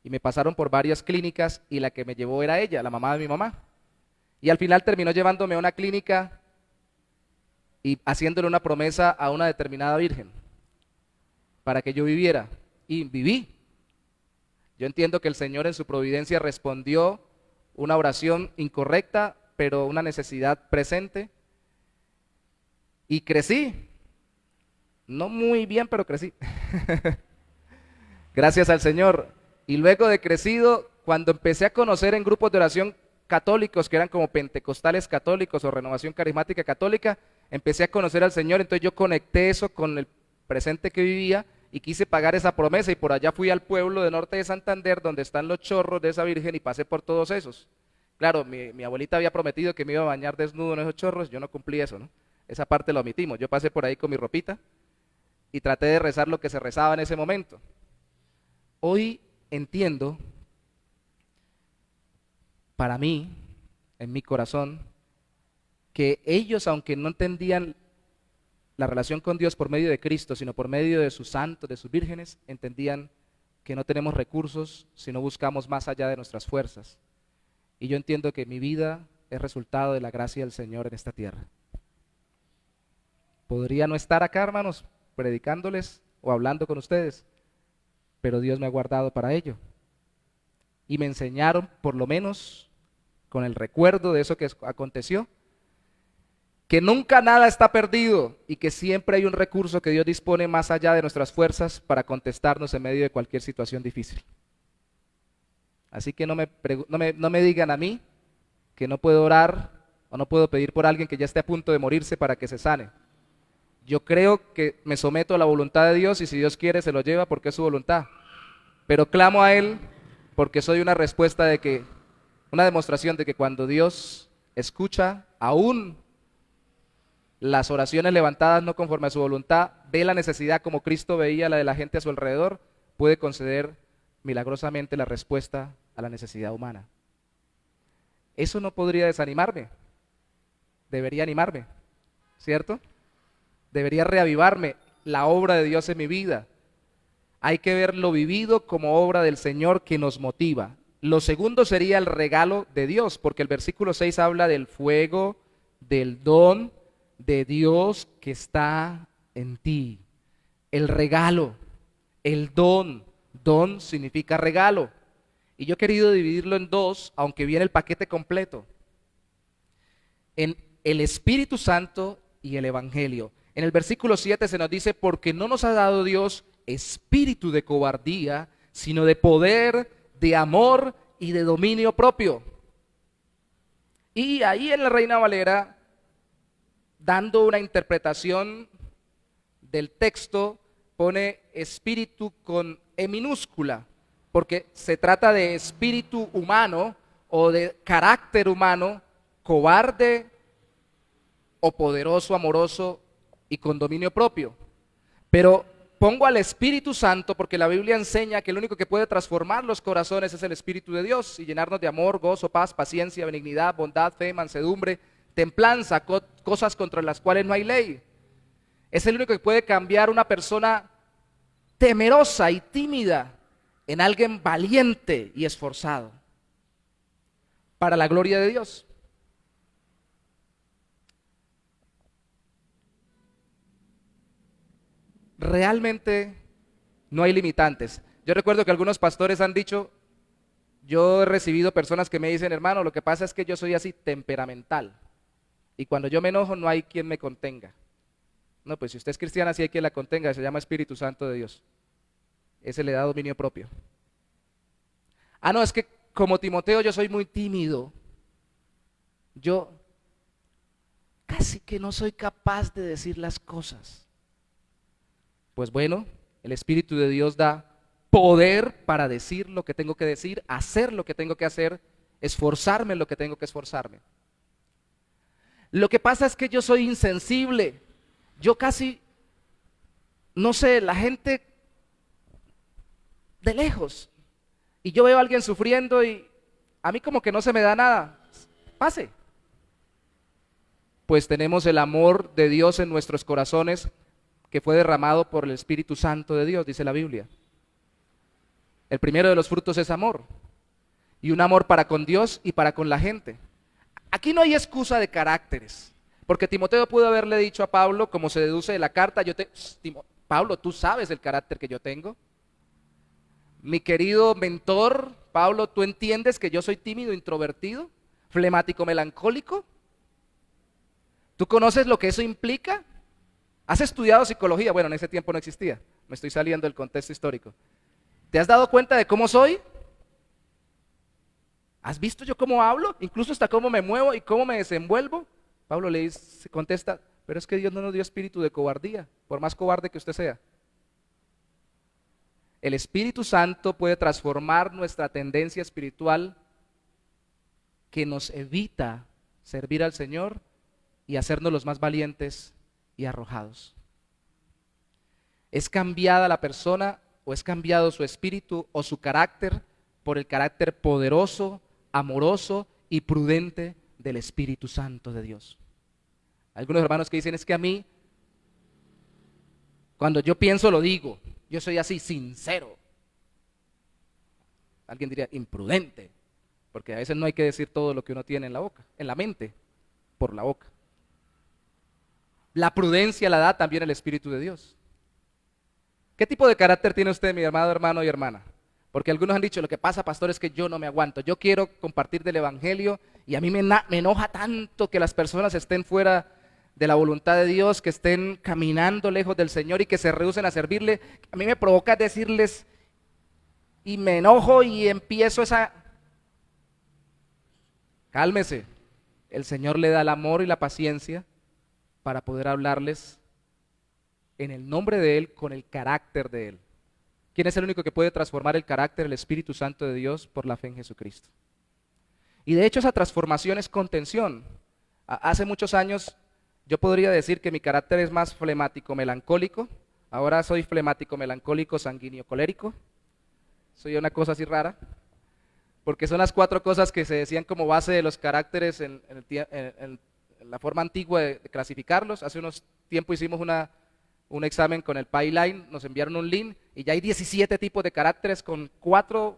Speaker 4: y me pasaron por varias clínicas y la que me llevó era ella, la mamá de mi mamá. Y al final terminó llevándome a una clínica y haciéndole una promesa a una determinada virgen para que yo viviera. Y viví. Yo entiendo que el Señor en su providencia respondió una oración incorrecta, pero una necesidad presente. Y crecí. No muy bien, pero crecí. Gracias al Señor. Y luego de crecido, cuando empecé a conocer en grupos de oración católicos, que eran como pentecostales católicos o renovación carismática católica, empecé a conocer al Señor, entonces yo conecté eso con el presente que vivía y quise pagar esa promesa y por allá fui al pueblo de norte de Santander donde están los chorros de esa virgen y pasé por todos esos. Claro, mi abuelita había prometido que me iba a bañar desnudo en esos chorros, yo no cumplí eso, ¿no? Esa parte la omitimos, yo pasé por ahí con mi ropita y traté de rezar lo que se rezaba en ese momento. Hoy entiendo, para mí, en mi corazón, que ellos, aunque no entendían la relación con Dios por medio de Cristo, sino por medio de sus santos, de sus vírgenes, entendían que no tenemos recursos si no buscamos más allá de nuestras fuerzas. Y yo entiendo que mi vida es resultado de la gracia del Señor en esta tierra. Podría no estar acá, hermanos, predicándoles o hablando con ustedes, pero Dios me ha guardado para ello. Y me enseñaron, por lo menos, con el recuerdo de eso que aconteció, que nunca nada está perdido y que siempre hay un recurso que Dios dispone más allá de nuestras fuerzas para contestarnos en medio de cualquier situación difícil. Así que no me digan a mí que no puedo orar o no puedo pedir por alguien que ya esté a punto de morirse para que se sane. Yo creo que me someto a la voluntad de Dios y si Dios quiere se lo lleva porque es su voluntad. Pero clamo a Él porque soy una respuesta una demostración de que cuando Dios escucha aún las oraciones levantadas no conforme a su voluntad, ve la necesidad como Cristo veía la de la gente a su alrededor, puede conceder milagrosamente la respuesta a la necesidad humana. Eso no podría desanimarme, debería animarme, ¿cierto? Debería reavivarme la obra de Dios en mi vida. Hay que ver lo vivido como obra del Señor que nos motiva. Lo segundo sería el regalo de Dios, porque el versículo 6 habla del fuego, del don de Dios que está en ti. El regalo, el don significa regalo. Y yo he querido dividirlo en dos, aunque viene el paquete completo. En el Espíritu Santo y el Evangelio. En el versículo 7 se nos dice, porque no nos ha dado Dios espíritu de cobardía, sino de poder, de amor y de dominio propio. Y ahí en la Reina Valera, dando una interpretación del texto, pone espíritu con E minúscula, porque se trata de espíritu humano o de carácter humano, cobarde o poderoso, amoroso y con dominio propio. Pero pongo al Espíritu Santo porque la Biblia enseña que el único que puede transformar los corazones es el Espíritu de Dios y llenarnos de amor, gozo, paz, paciencia, benignidad, bondad, fe, mansedumbre, templanza, cosas contra las cuales no hay ley. Es el único que puede cambiar una persona temerosa y tímida en alguien valiente y esforzado para la gloria de Dios. Realmente no hay limitantes. Yo recuerdo que algunos pastores han dicho, yo he recibido personas que me dicen, hermano, lo que pasa es que yo soy así temperamental y cuando yo me enojo no hay quien me contenga. No, pues si usted es cristiana sí hay quien la contenga, se llama Espíritu Santo de Dios. Ese le da dominio propio. Ah, no, es que como Timoteo yo soy muy tímido. Yo casi que no soy capaz de decir las cosas. Pues bueno, el Espíritu de Dios da poder para decir lo que tengo que decir, hacer lo que tengo que hacer, esforzarme en lo que tengo que esforzarme. Lo que pasa es que yo soy insensible. Yo casi, no sé, la gente de lejos. Y yo veo a alguien sufriendo y a mí como que no se me da nada. Pase. Pues tenemos el amor de Dios en nuestros corazones que fue derramado por el Espíritu Santo de Dios, dice la Biblia. El primero de los frutos es amor. Y un amor para con Dios y para con la gente. Aquí no hay excusa de caracteres. Porque Timoteo pudo haberle dicho a Pablo, como se deduce de la carta, Pablo, tú sabes el carácter que yo tengo. Mi querido mentor, Pablo, ¿tú entiendes que yo soy tímido, introvertido, flemático, melancólico? ¿Tú conoces lo que eso implica? ¿Has estudiado psicología? Bueno, en ese tiempo no existía. Me estoy saliendo del contexto histórico. ¿Te has dado cuenta de cómo soy? ¿Has visto yo cómo hablo? Incluso hasta cómo me muevo y cómo me desenvuelvo. Pablo le dice, contesta, pero es que Dios no nos dio espíritu de cobardía, por más cobarde que usted sea. El Espíritu Santo puede transformar nuestra tendencia espiritual que nos evita servir al Señor y hacernos los más valientes y arrojados. ¿Es cambiada la persona o es cambiado su espíritu o su carácter por el carácter poderoso, amoroso y prudente del Espíritu Santo de Dios? Algunos hermanos que dicen, es que a mí, cuando yo pienso lo digo, yo soy así sincero. Alguien diría imprudente, porque a veces no hay que decir todo lo que uno tiene en la boca, en la mente, por la boca. La prudencia la da también el Espíritu de Dios. ¿Qué tipo de carácter tiene usted, mi amado hermano y hermana? Porque algunos han dicho, lo que pasa, pastor, es que yo no me aguanto. Yo quiero compartir del Evangelio y a mí me enoja tanto que las personas estén fuera de la voluntad de Dios, que estén caminando lejos del Señor y que se rehúsen a servirle. A mí me provoca decirles y me enojo y empiezo esa... Cálmese, el Señor le da el amor y la paciencia para poder hablarles en el nombre de Él, con el carácter de Él. ¿Quién es el único que puede transformar el carácter? El Espíritu Santo de Dios por la fe en Jesucristo. Y de hecho esa transformación es contención. Hace muchos años yo podría decir que mi carácter es más flemático, melancólico. Ahora soy flemático, melancólico, sanguíneo, colérico. Soy una cosa así rara. Porque son las 4 cosas que se decían como base de los caracteres en la forma antigua de clasificarlos. Hace unos tiempos hicimos un examen con el Pipeline, nos enviaron un link y ya hay 17 tipos de caracteres con 4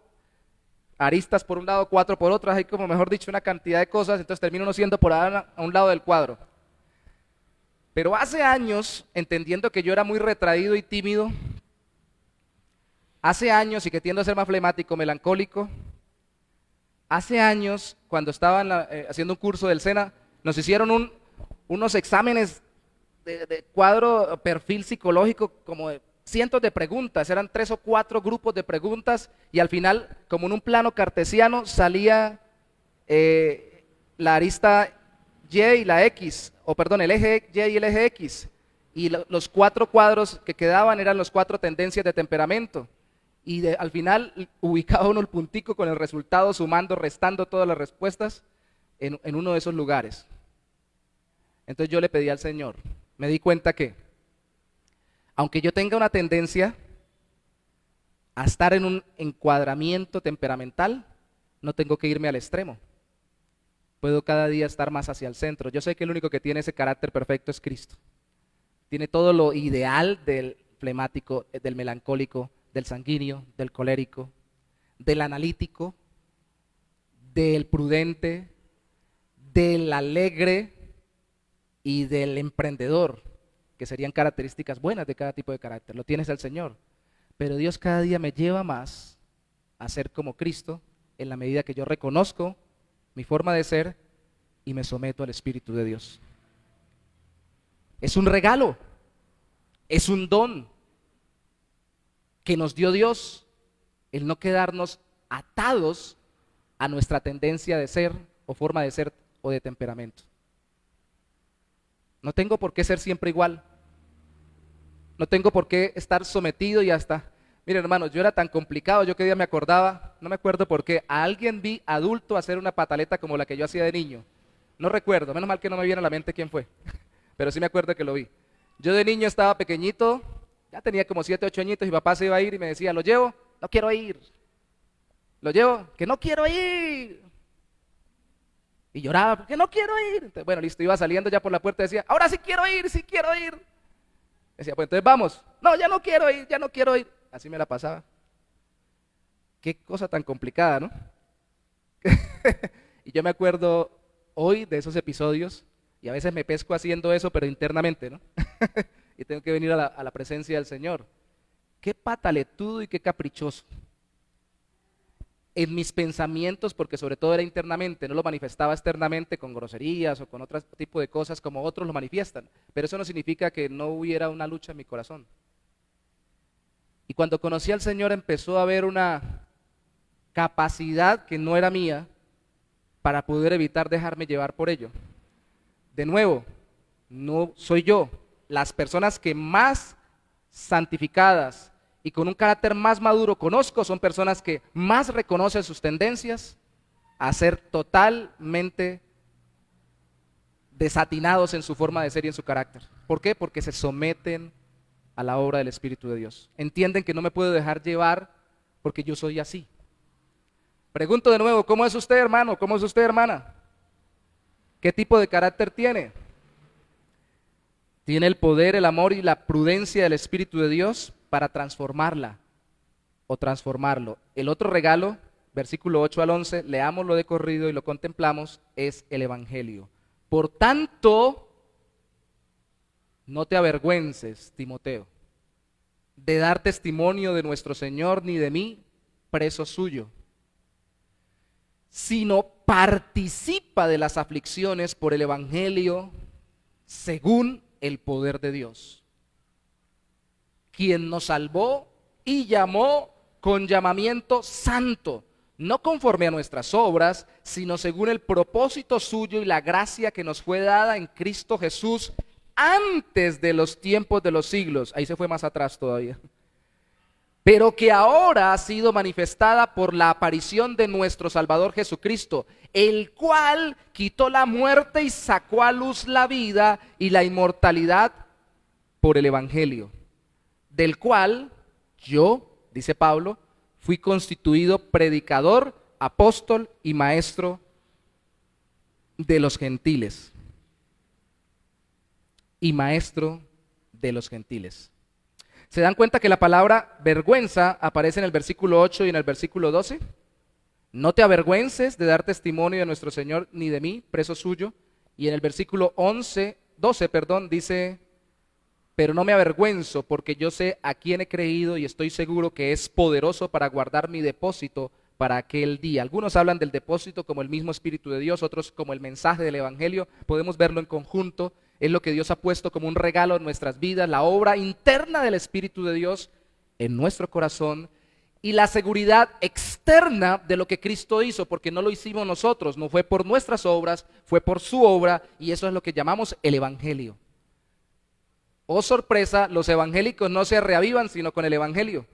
Speaker 4: aristas por un lado, 4 por otro, hay como mejor dicho una cantidad de cosas, entonces termina uno siendo por a un lado del cuadro. Pero hace años, entendiendo que yo era muy retraído y tímido, hace años y que tiendo a ser más flemático, melancólico, hace años cuando estaba haciendo un curso del SENA, nos hicieron unos exámenes de cuadro, perfil psicológico, como de cientos de preguntas, eran 3 o 4 grupos de preguntas y al final, como en un plano cartesiano, salía la arista Y y la X, o perdón, el eje Y y el eje X, y los 4 cuadros que quedaban eran los 4 tendencias de temperamento, y al final ubicaba uno el puntico con el resultado, sumando, restando todas las respuestas en uno de esos lugares. Entonces yo le pedí al Señor, me di cuenta que, aunque yo tenga una tendencia a estar en un encuadramiento temperamental, no tengo que irme al extremo. Puedo cada día estar más hacia el centro. Yo sé que el único que tiene ese carácter perfecto es Cristo. Tiene todo lo ideal del flemático, del melancólico, del sanguíneo, del colérico, del analítico, del prudente, del alegre y del emprendedor, que serían características buenas de cada tipo de carácter. Lo tienes el Señor. Pero Dios cada día me lleva más a ser como Cristo en la medida que yo reconozco mi forma de ser y me someto al Espíritu de Dios. Es un regalo, es un don que nos dio Dios, el no quedarnos atados a nuestra tendencia de ser o forma de ser o de temperamento. No tengo por qué ser siempre igual. No tengo por qué estar sometido y hasta... Miren, hermanos, yo era tan complicado, yo que día me acordaba, no me acuerdo por qué, a alguien vi adulto hacer una pataleta como la que yo hacía de niño. No recuerdo, menos mal que no me viene a la mente quién fue, pero sí me acuerdo que lo vi. Yo de niño estaba pequeñito, ya tenía como 7, 8 añitos y mi papá se iba a ir y me decía, ¿lo llevo? No quiero ir. ¿Lo llevo? Que no quiero ir. Y lloraba, porque no quiero ir. Entonces, bueno, listo, iba saliendo ya por la puerta y decía, ahora sí quiero ir, sí quiero ir. Decía, pues entonces vamos. No, ya no quiero ir, ya no quiero ir. Así me la pasaba. Qué cosa tan complicada, ¿no? Y yo me acuerdo hoy de esos episodios y a veces me pesco haciendo eso, pero internamente, ¿no? Y tengo que venir a la presencia del Señor. Qué pataletudo y qué caprichoso. En mis pensamientos, porque sobre todo era internamente, no lo manifestaba externamente con groserías o con otro tipo de cosas como otros lo manifiestan, pero eso no significa que no hubiera una lucha en mi corazón. Y cuando conocí al Señor empezó a haber una capacidad que no era mía para poder evitar dejarme llevar por ello. De nuevo, no soy yo. Las personas que más santificadas y con un carácter más maduro conozco son personas que más reconocen sus tendencias a ser totalmente desatinados en su forma de ser y en su carácter. ¿Por qué? Porque se someten a la obra del Espíritu de Dios. Entienden que no me puedo dejar llevar porque yo soy así. Pregunto de nuevo, ¿cómo es usted, hermano? ¿Cómo es usted, hermana? ¿Qué tipo de carácter tiene? ¿Tiene el poder, el amor y la prudencia del Espíritu de Dios para transformarla o transformarlo? El otro regalo, versículo 8 al 11, leámoslo de corrido y lo contemplamos, es el Evangelio. Por tanto, no te avergüences, Timoteo, de dar testimonio de nuestro Señor ni de mí, preso suyo, sino participa de las aflicciones por el Evangelio según el poder de Dios, quien nos salvó y llamó con llamamiento santo, no conforme a nuestras obras, sino según el propósito suyo y la gracia que nos fue dada en Cristo Jesús antes de los tiempos de los siglos. Ahí se fue más atrás todavía. Pero que ahora ha sido manifestada por la aparición de nuestro Salvador Jesucristo, el cual quitó la muerte y sacó a luz la vida y la inmortalidad por el Evangelio, del cual yo, dice Pablo, fui constituido predicador, apóstol y maestro de los gentiles. Y maestro de los gentiles. ¿Se dan cuenta que la palabra vergüenza aparece en el versículo 8 y en el versículo 12? No te avergüences de dar testimonio de nuestro Señor ni de mí, preso suyo. Y en el versículo 12, dice, pero no me avergüenzo porque yo sé a quién he creído y estoy seguro que es poderoso para guardar mi depósito para aquel día. Algunos hablan del depósito como el mismo Espíritu de Dios, otros como el mensaje del Evangelio. Podemos verlo en conjunto. Es lo que Dios ha puesto como un regalo en nuestras vidas, la obra interna del Espíritu de Dios en nuestro corazón y la seguridad externa de lo que Cristo hizo, porque no lo hicimos nosotros, no fue por nuestras obras, fue por su obra, y eso es lo que llamamos el Evangelio. Oh sorpresa, los evangélicos no se reavivan sino con el Evangelio.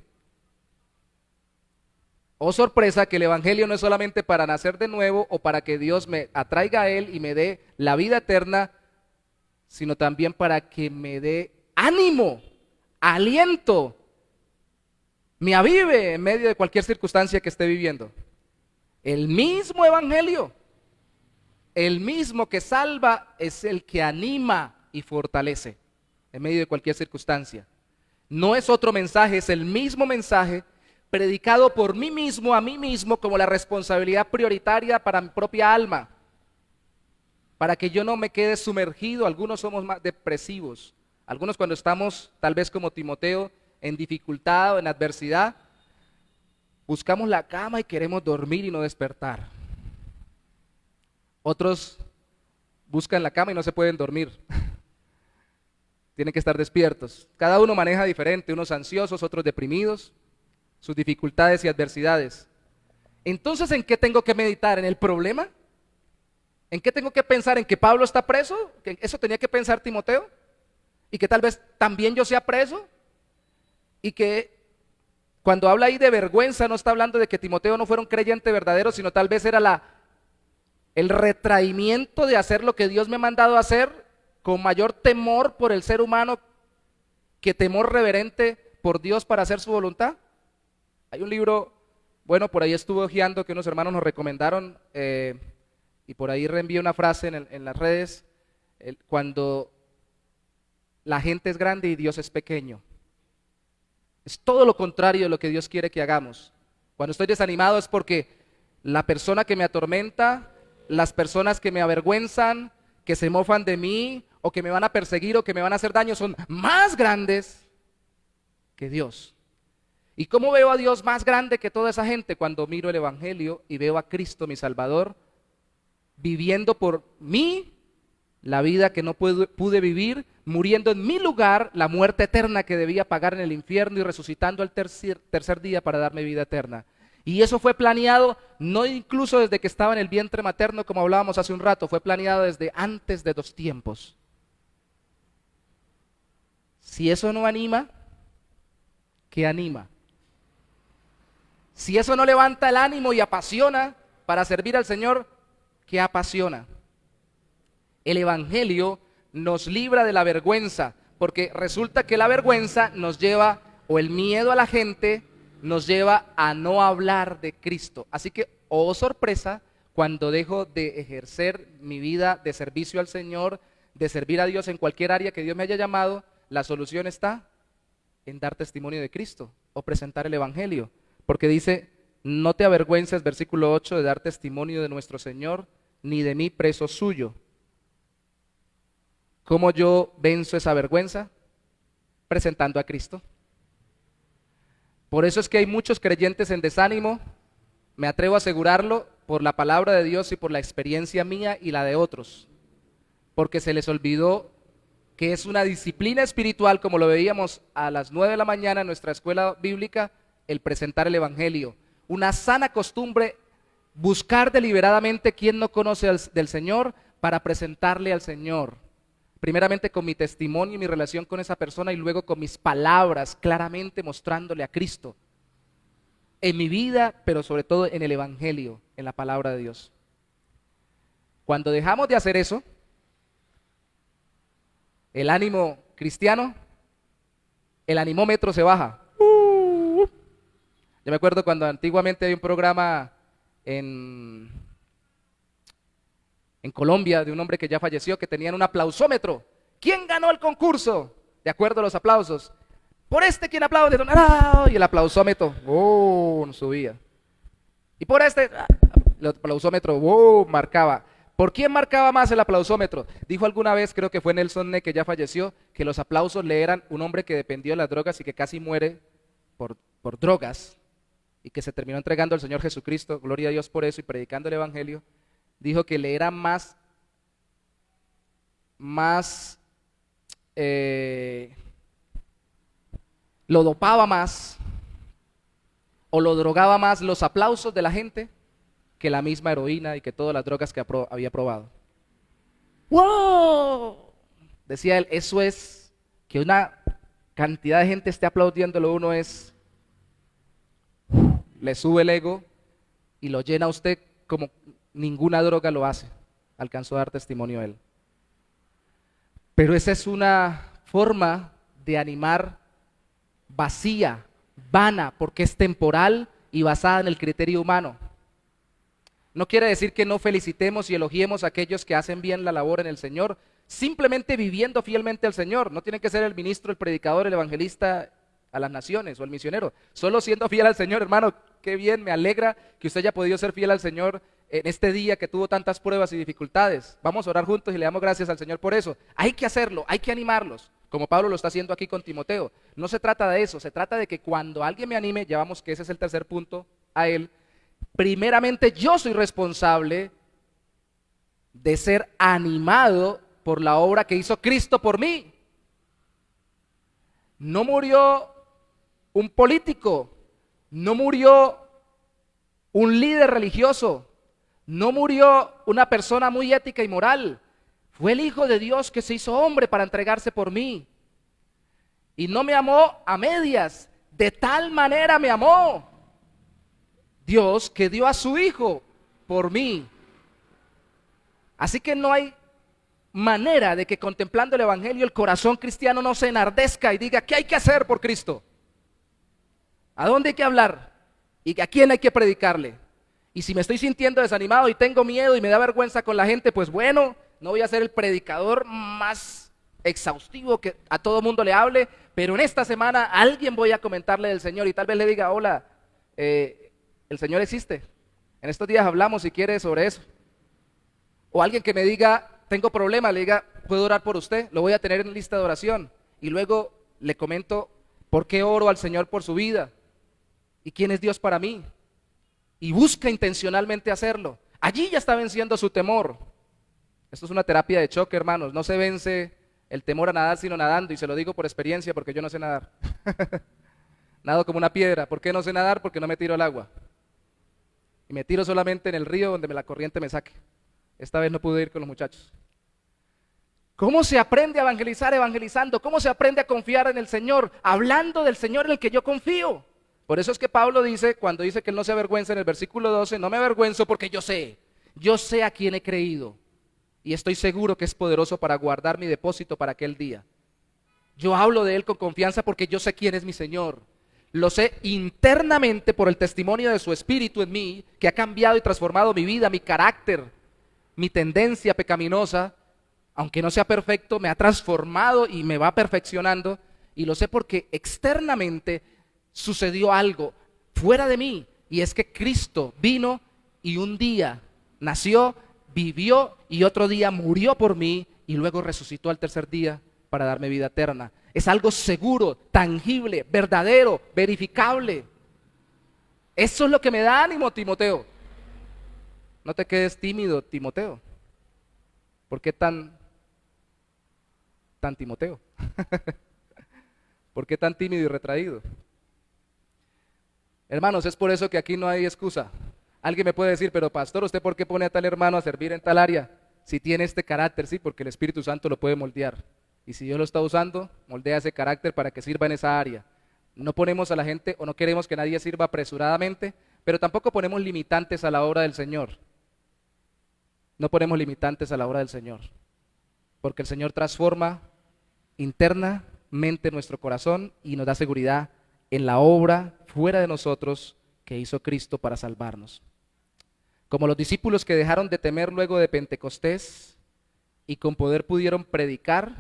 Speaker 4: Oh sorpresa, que el Evangelio no es solamente para nacer de nuevo o para que Dios me atraiga a Él y me dé la vida eterna, sino también para que me dé ánimo, aliento, me avive en medio de cualquier circunstancia que esté viviendo. El mismo Evangelio, el mismo que salva, es el que anima y fortalece en medio de cualquier circunstancia. No es otro mensaje, es el mismo mensaje predicado por mí mismo, a mí mismo, como la responsabilidad prioritaria para mi propia alma, para que yo no me quede sumergido. Algunos somos más depresivos, algunos cuando estamos tal vez como Timoteo en dificultad o en adversidad, buscamos la cama y queremos dormir y no despertar. Otros buscan la cama y no se pueden dormir. Tienen que estar despiertos. Cada uno maneja diferente, unos ansiosos, otros deprimidos, sus dificultades y adversidades. Entonces, ¿en qué tengo que meditar? ¿En el problema? ¿En qué tengo que pensar? ¿En que Pablo está preso? ¿Que eso tenía que pensar Timoteo? ¿Y que tal vez también yo sea preso? Y que cuando habla ahí de vergüenza no está hablando de que Timoteo no fuera un creyente verdadero, sino tal vez era el retraimiento de hacer lo que Dios me ha mandado a hacer, con mayor temor por el ser humano que temor reverente por Dios para hacer su voluntad. Hay un libro, bueno, por ahí estuve hojeando que unos hermanos nos recomendaron, y por ahí reenvié una frase en las redes, cuando la gente es grande y Dios es pequeño. Es todo lo contrario de lo que Dios quiere que hagamos. Cuando estoy desanimado es porque la persona que me atormenta, las personas que me avergüenzan, que se mofan de mí, o que me van a perseguir, o que me van a hacer daño, son más grandes que Dios. ¿Y cómo veo a Dios más grande que toda esa gente? Cuando miro el Evangelio y veo a Cristo, mi Salvador, viviendo por mí la vida que no pude vivir, muriendo en mi lugar la muerte eterna que debía pagar en el infierno y resucitando al tercer día para darme vida eterna. Y eso fue planeado no incluso desde que estaba en el vientre materno, como hablábamos hace un rato, fue planeado desde antes de los tiempos. Si eso no anima, ¿qué anima? Si eso no levanta el ánimo y apasiona para servir al Señor, ¿qué apasiona? El Evangelio nos libra de la vergüenza, porque resulta que la vergüenza nos lleva, o el miedo a la gente, nos lleva a no hablar de Cristo. Así que, oh sorpresa, cuando dejo de ejercer mi vida de servicio al Señor, de servir a Dios en cualquier área que Dios me haya llamado, la solución está en dar testimonio de Cristo o presentar el Evangelio. Porque dice, no te avergüences, versículo 8, de dar testimonio de nuestro Señor, ni de mí preso suyo. ¿Cómo yo venzo esa vergüenza? Presentando a Cristo. Por eso es que hay muchos creyentes en desánimo, me atrevo a asegurarlo, por la palabra de Dios y por la experiencia mía y la de otros. Porque se les olvidó que es una disciplina espiritual, como lo veíamos a las 9 de la mañana en nuestra escuela bíblica, el presentar el Evangelio. Una sana costumbre, buscar deliberadamente quien no conoce del Señor para presentarle al Señor. Primeramente con mi testimonio y mi relación con esa persona, y luego con mis palabras, claramente mostrándole a Cristo. En mi vida, pero sobre todo en el Evangelio, en la palabra de Dios. Cuando dejamos de hacer eso, el ánimo cristiano, el animómetro se baja. Yo me acuerdo cuando antiguamente había un programa en Colombia de un hombre que ya falleció, que tenían un aplausómetro. ¿Quién ganó el concurso? De acuerdo a los aplausos. Por este, ¿quién aplaude? Y el aplausómetro subía. Y por este, el aplausómetro marcaba. ¿Por quién marcaba más el aplausómetro? Dijo alguna vez, creo que fue Nelson Ney, que ya falleció, que los aplausos le eran un hombre que dependió de las drogas y que casi muere por drogas, y que se terminó entregando al Señor Jesucristo, gloria a Dios por eso, y predicando el Evangelio. Dijo que le era lo dopaba más, o lo drogaba más los aplausos de la gente que la misma heroína y que todas las drogas que había probado. ¡Wow! Decía él, eso es, que una cantidad de gente esté aplaudiéndolo, uno le sube el ego y lo llena a usted como ninguna droga lo hace. Alcanzó a dar testimonio él. Pero esa es una forma de animar vacía, vana, porque es temporal y basada en el criterio humano. No quiere decir que no felicitemos y elogiemos a aquellos que hacen bien la labor en el Señor, simplemente viviendo fielmente al Señor. No tiene que ser el ministro, el predicador, el evangelista a las naciones o el misionero. Solo siendo fiel al Señor, hermano, qué bien, me alegra que usted haya podido ser fiel al Señor en este día que tuvo tantas pruebas y dificultades. Vamos a orar juntos y le damos gracias al Señor por eso. Hay que hacerlo, hay que animarlos, como Pablo lo está haciendo aquí con Timoteo. No se trata de eso, se trata de que cuando alguien me anime, ya vamos que ese es el tercer punto a él, primeramente yo soy responsable de ser animado por la obra que hizo Cristo por mí. No murió un político, no murió un líder religioso, no murió una persona muy ética y moral. Fue el Hijo de Dios que se hizo hombre para entregarse por mí. Y no me amó a medias, de tal manera me amó Dios que dio a su Hijo por mí. Así que no hay manera de que contemplando el Evangelio el corazón cristiano no se enardezca y diga, ¿qué hay que hacer por Cristo? ¿A dónde hay que hablar? ¿Y a quién hay que predicarle? Y si me estoy sintiendo desanimado y tengo miedo y me da vergüenza con la gente, pues bueno, no voy a ser el predicador más exhaustivo que a todo mundo le hable, pero en esta semana a alguien voy a comentarle del Señor y tal vez le diga, hola, el Señor existe. En estos días hablamos si quiere sobre eso. O alguien que me diga, tengo problemas, le diga, ¿puedo orar por usted? Lo voy a tener en lista de oración. Y luego le comento por qué oro al Señor por su vida y quién es Dios para mí. Y busca intencionalmente hacerlo. Allí ya está venciendo su temor. Esto es una terapia de choque, hermanos. No se vence el temor a nadar sino nadando. Y se lo digo por experiencia porque yo no sé nadar. Nado como una piedra. ¿Por qué no sé nadar? Porque no me tiro al agua. Y me tiro solamente en el río donde la corriente me saque. Esta vez no pude ir con los muchachos. ¿Cómo se aprende a evangelizar? Evangelizando. ¿Cómo se aprende a confiar en el Señor? Hablando del Señor en el que yo confío. Por eso es que Pablo dice, cuando dice que él no se avergüenza en el versículo 12, no me avergüenzo porque yo sé a quién he creído y estoy seguro que es poderoso para guardar mi depósito para aquel día. Yo hablo de él con confianza porque yo sé quién es mi Señor. Lo sé internamente por el testimonio de su Espíritu en mí, que ha cambiado y transformado mi vida, mi carácter, mi tendencia pecaminosa, aunque no sea perfecto, me ha transformado y me va perfeccionando, y lo sé porque externamente sucedió algo fuera de mí, y es que Cristo vino y un día nació, vivió y otro día murió por mí y luego resucitó al tercer día para darme vida eterna. Es algo seguro, tangible, verdadero, verificable. Eso es lo que me da ánimo, Timoteo. No te quedes tímido, Timoteo. ¿Por qué tan Timoteo? ¿Por qué tan tímido y retraído? Hermanos, es por eso que aquí no hay excusa. Alguien me puede decir, pero pastor, ¿usted por qué pone a tal hermano a servir en tal área? Si tiene este carácter, sí, porque el Espíritu Santo lo puede moldear. Y si Dios lo está usando, moldea ese carácter para que sirva en esa área. No ponemos a la gente o no queremos que nadie sirva apresuradamente, pero tampoco ponemos limitantes a la obra del Señor. No ponemos limitantes a la obra del Señor, porque el Señor transforma internamente nuestro corazón y nos da seguridad en la obra fuera de nosotros que hizo Cristo para salvarnos. Como los discípulos que dejaron de temer luego de Pentecostés y con poder pudieron predicar,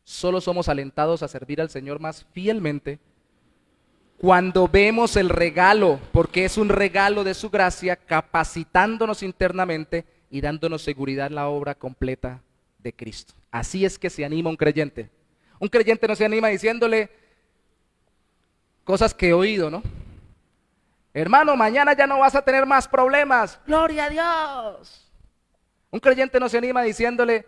Speaker 4: solo somos alentados a servir al Señor más fielmente cuando vemos el regalo, porque es un regalo de su gracia, capacitándonos internamente y dándonos seguridad en la obra completa de Cristo. Así es que se anima un creyente. Un creyente no se anima diciéndole cosas que he oído, ¿no? Hermano, mañana ya no vas a tener más problemas. ¡Gloria a Dios! Un creyente no se anima diciéndole,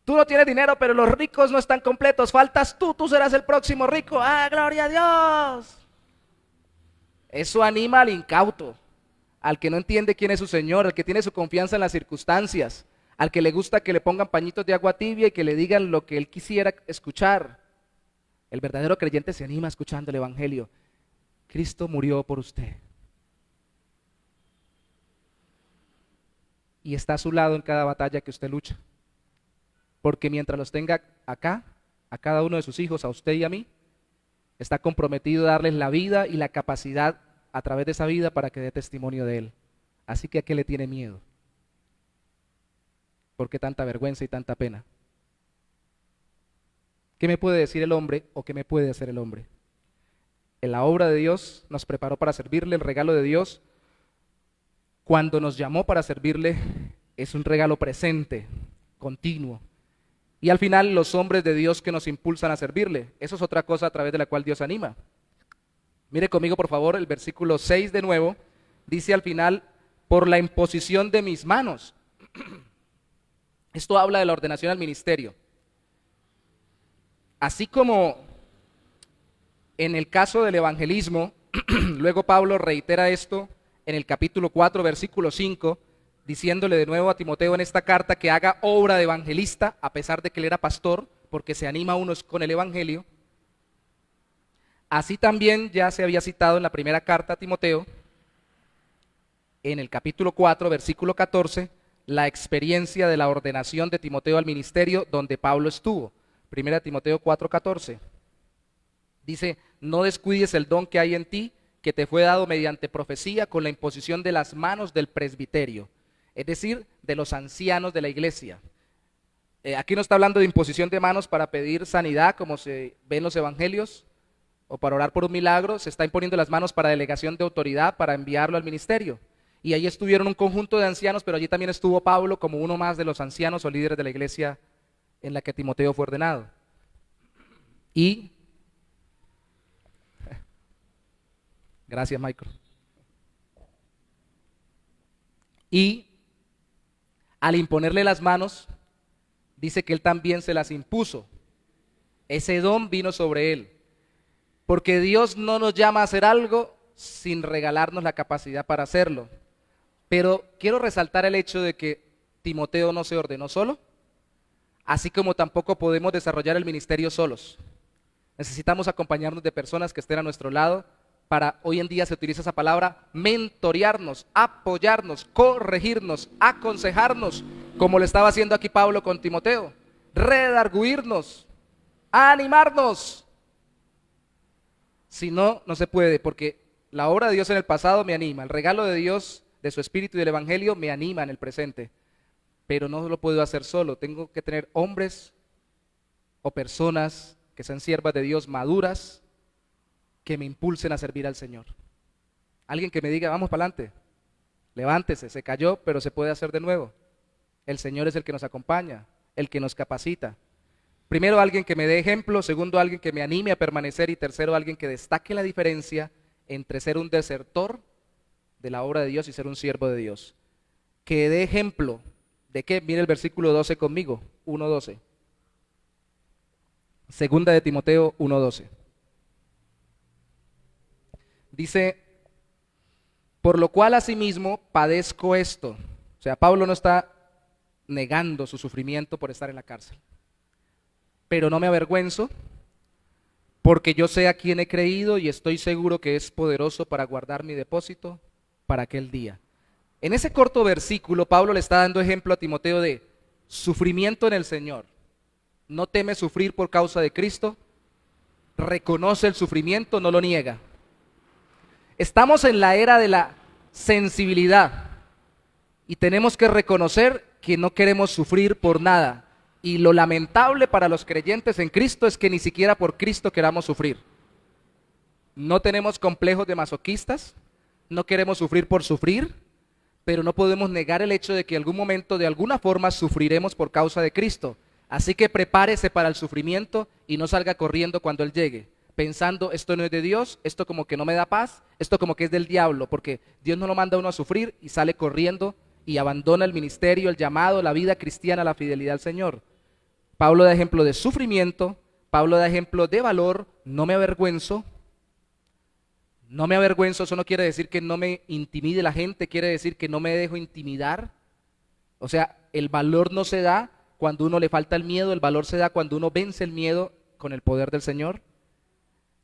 Speaker 4: tú no tienes dinero, pero los ricos no están completos. Faltas tú serás el próximo rico. ¡Ah, gloria a Dios! Eso anima al incauto, al que no entiende quién es su Señor, al que tiene su confianza en las circunstancias, al que le gusta que le pongan pañitos de agua tibia y que le digan lo que él quisiera escuchar. El verdadero creyente se anima escuchando el Evangelio. Cristo murió por usted. Y está a su lado en cada batalla que usted lucha. Porque mientras los tenga acá, a cada uno de sus hijos, a usted y a mí, está comprometido a darles la vida y la capacidad a través de esa vida para que dé testimonio de Él. Así que ¿a qué le tiene miedo? ¿Por qué tanta vergüenza y tanta pena? ¿Qué me puede decir el hombre o qué me puede hacer el hombre? En la obra de Dios nos preparó para servirle, el regalo de Dios, cuando nos llamó para servirle, es un regalo presente, continuo. Y al final los hombres de Dios que nos impulsan a servirle, eso es otra cosa a través de la cual Dios anima. Mire conmigo por favor el versículo 6 de nuevo, dice al final, por la imposición de mis manos. Esto habla de la ordenación al ministerio. Así como en el caso del evangelismo, luego Pablo reitera esto en el capítulo 4, versículo 5, diciéndole de nuevo a Timoteo en esta carta que haga obra de evangelista, a pesar de que él era pastor, porque se anima a unos con el evangelio. Así también ya se había citado en la primera carta a Timoteo, en el capítulo 4, versículo 14, la experiencia de la ordenación de Timoteo al ministerio donde Pablo estuvo. 1 Timoteo 4:14. Dice, no descuides el don que hay en ti, que te fue dado mediante profecía con la imposición de las manos del presbiterio, es decir, de los ancianos de la iglesia. Aquí no está hablando de imposición de manos para pedir sanidad, como se ve en los evangelios, o para orar por un milagro. Se está imponiendo las manos para delegación de autoridad, para enviarlo al ministerio. Y ahí estuvieron un conjunto de ancianos, pero allí también estuvo Pablo como uno más de los ancianos o líderes de la iglesia en la que Timoteo fue ordenado. Y gracias, Michael. Y al imponerle las manos, dice que él también se las impuso. Ese don vino sobre él. Porque Dios no nos llama a hacer algo sin regalarnos la capacidad para hacerlo. Pero quiero resaltar el hecho de que Timoteo no se ordenó solo, así como tampoco podemos desarrollar el ministerio solos. Necesitamos acompañarnos de personas que estén a nuestro lado para, hoy en día se utiliza esa palabra, mentorearnos, apoyarnos, corregirnos, aconsejarnos, como lo estaba haciendo aquí Pablo con Timoteo, redarguirnos, animarnos. Si no, no se puede, porque la obra de Dios en el pasado me anima, el regalo de Dios, de su Espíritu y del Evangelio me anima en el presente, pero no lo puedo hacer solo. Tengo que tener hombres o personas que sean siervas de Dios maduras, que me impulsen a servir al Señor. Alguien que me diga, vamos para adelante, levántese, se cayó, pero se puede hacer de nuevo. El Señor es el que nos acompaña, el que nos capacita. Primero, alguien que me dé ejemplo. Segundo, alguien que me anime a permanecer. Y tercero, alguien que destaque la diferencia entre ser un desertor de la obra de Dios y ser un siervo de Dios. Que dé ejemplo de qué. Mire el versículo 12 conmigo, 1:12. Segunda de Timoteo 1:12. Dice, por lo cual asimismo padezco esto. O sea, Pablo no está negando su sufrimiento por estar en la cárcel. Pero no me avergüenzo, porque yo sé a quién he creído y estoy seguro que es poderoso para guardar mi depósito para aquel día. En ese corto versículo, Pablo le está dando ejemplo a Timoteo de sufrimiento en el Señor. No teme sufrir por causa de Cristo, reconoce el sufrimiento, no lo niega. Estamos en la era de la sensibilidad y tenemos que reconocer que no queremos sufrir por nada. Y lo lamentable para los creyentes en Cristo es que ni siquiera por Cristo queramos sufrir. No tenemos complejos de masoquistas, no queremos sufrir por sufrir, pero no podemos negar el hecho de que en algún momento, de alguna forma, sufriremos por causa de Cristo. Así que prepárese para el sufrimiento y no salga corriendo cuando Él llegue, pensando, esto no es de Dios, esto como que no me da paz, esto como que es del diablo, porque Dios no lo manda a uno a sufrir y sale corriendo y abandona el ministerio, el llamado, la vida cristiana, la fidelidad al Señor. Pablo da ejemplo de sufrimiento, Pablo da ejemplo de valor, no me avergüenzo. No me avergüenzo, eso no quiere decir que no me intimide la gente, quiere decir que no me dejo intimidar. O sea, el valor no se da cuando uno le falta el miedo, el valor se da cuando uno vence el miedo con el poder del Señor.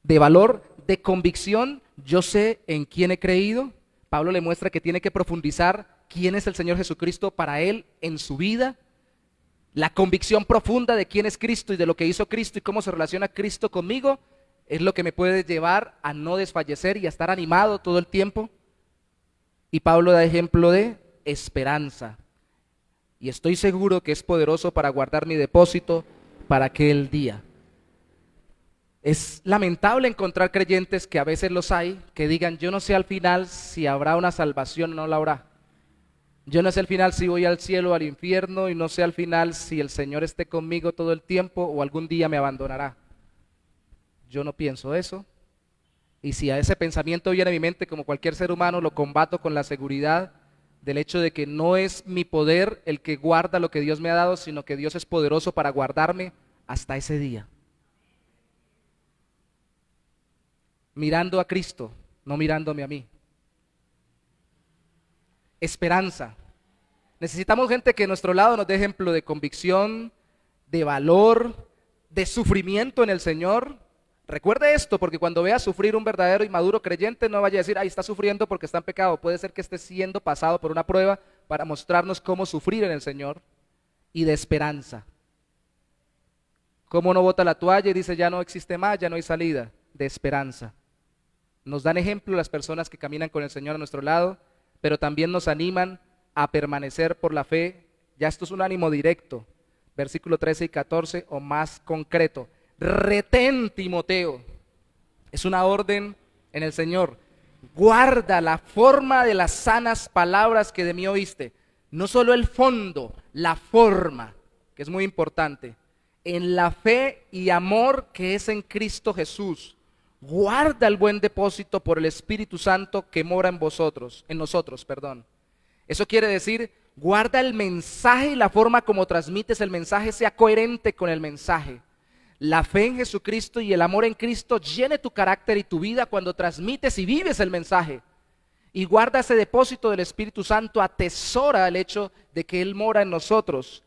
Speaker 4: De valor, de convicción, yo sé en quién he creído. Pablo le muestra que tiene que profundizar quién es el Señor Jesucristo para él en su vida. La convicción profunda de quién es Cristo y de lo que hizo Cristo y cómo se relaciona Cristo conmigo es lo que me puede llevar a no desfallecer y a estar animado todo el tiempo. Y Pablo da ejemplo de esperanza. Y estoy seguro que es poderoso para guardar mi depósito para aquel día. Es lamentable encontrar creyentes, que a veces los hay, que digan, yo no sé al final si habrá una salvación o no la habrá. Yo no sé al final si voy al cielo o al infierno, y no sé al final si el Señor esté conmigo todo el tiempo o algún día me abandonará. Yo no pienso eso. Y si a ese pensamiento viene a mi mente, como cualquier ser humano, lo combato con la seguridad del hecho de que no es mi poder el que guarda lo que Dios me ha dado, sino que Dios es poderoso para guardarme hasta ese día. Mirando a Cristo, no mirándome a mí. Esperanza. Necesitamos gente que a nuestro lado nos dé ejemplo de convicción, de valor, de sufrimiento en el Señor. Recuerde esto, porque cuando vea sufrir un verdadero y maduro creyente, no vaya a decir, ay, está sufriendo porque está en pecado. Puede ser que esté siendo pasado por una prueba para mostrarnos cómo sufrir en el Señor, y de esperanza. Cómo no bota la toalla y dice ya no existe más, ya no hay salida, de esperanza. Nos dan ejemplo las personas que caminan con el Señor a nuestro lado, pero también nos animan a permanecer por la fe. Ya esto es un ánimo directo, versículo 13 y 14, o más concreto. Retén, Timoteo, es una orden en el Señor. Guarda la forma de las sanas palabras que de mí oíste. No solo el fondo, la forma, que es muy importante. En la fe y amor que es en Cristo Jesús. Guarda el buen depósito por el Espíritu Santo que mora en nosotros. Eso quiere decir, guarda el mensaje y la forma como transmites el mensaje sea coherente con el mensaje. La fe en Jesucristo y el amor en Cristo llene tu carácter y tu vida cuando transmites y vives el mensaje. Y guarda ese depósito del Espíritu Santo, atesora el hecho de que Él mora en nosotros.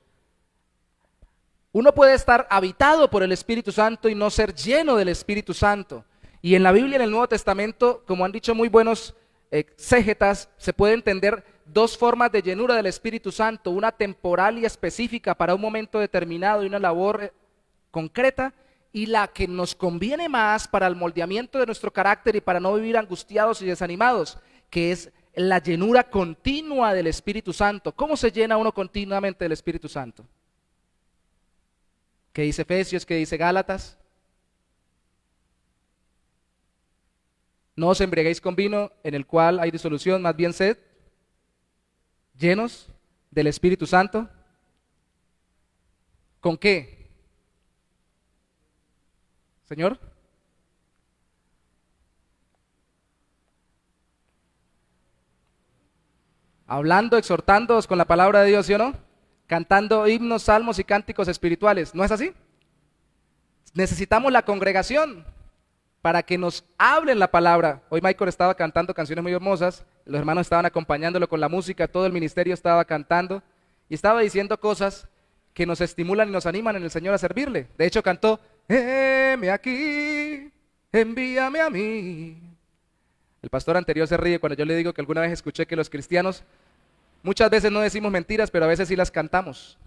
Speaker 4: Uno puede estar habitado por el Espíritu Santo y no ser lleno del Espíritu Santo. Y en la Biblia, en el Nuevo Testamento, como han dicho muy buenos exégetas, se puede entender dos formas de llenura del Espíritu Santo, una temporal y específica para un momento determinado y una labor concreta, y la que nos conviene más para el moldeamiento de nuestro carácter y para no vivir angustiados y desanimados, que es la llenura continua del Espíritu Santo. ¿Cómo se llena uno continuamente del Espíritu Santo? ¿Qué dice Efesios? ¿Qué dice Gálatas? No os embriaguéis con vino en el cual hay disolución, más bien sed llenos del Espíritu Santo. ¿Con qué? Señor. Hablando, exhortándoos con la palabra de Dios, ¿sí o no? Cantando himnos, salmos y cánticos espirituales. ¿No es así? Necesitamos la congregación para que nos hablen la palabra. Hoy Michael estaba cantando canciones muy hermosas, los hermanos estaban acompañándolo con la música, todo el ministerio estaba cantando y estaba diciendo cosas que nos estimulan y nos animan en el Señor a servirle. De hecho cantó, heme aquí, envíame a mí. El pastor anterior se ríe cuando yo le digo que alguna vez escuché que los cristianos muchas veces no decimos mentiras, pero a veces sí las cantamos.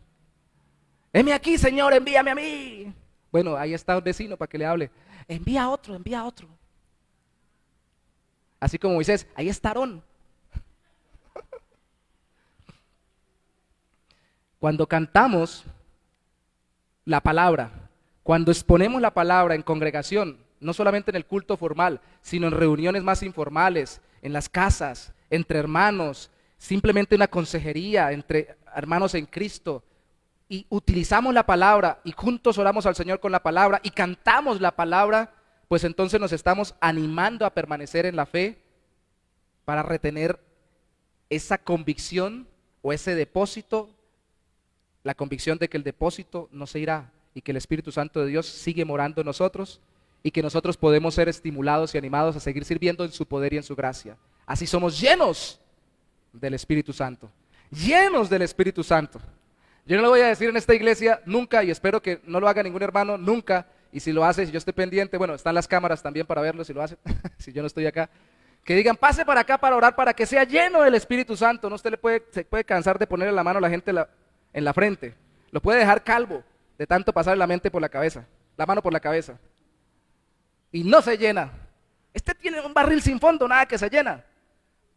Speaker 4: Heme aquí, Señor, envíame a mí. Bueno, ahí está un vecino para que le hable. Envía a otro, envía a otro. Así como Moisés, ahí está Aarón. Cuando cantamos la palabra, cuando exponemos la palabra en congregación, no solamente en el culto formal, sino en reuniones más informales, en las casas, entre hermanos, simplemente una consejería entre hermanos en Cristo, y utilizamos la palabra y juntos oramos al Señor con la palabra y cantamos la palabra, pues entonces nos estamos animando a permanecer en la fe para retener esa convicción o ese depósito, la convicción de que el depósito no se irá y que el Espíritu Santo de Dios sigue morando en nosotros y que nosotros podemos ser estimulados y animados a seguir sirviendo en su poder y en su gracia. Así somos llenos del Espíritu Santo, llenos del Espíritu Santo. Yo no lo voy a decir en esta iglesia nunca, y espero que no lo haga ningún hermano nunca, y si lo hace, si yo estoy pendiente, bueno, están las cámaras también para verlo si lo hace, si yo no estoy acá, que digan, pase para acá para orar para que sea lleno del Espíritu Santo. No, usted se puede cansar de ponerle la mano a la gente en la frente, lo puede dejar calvo de tanto pasar la mano por la cabeza, y no se llena. Este tiene un barril sin fondo, nada que se llena,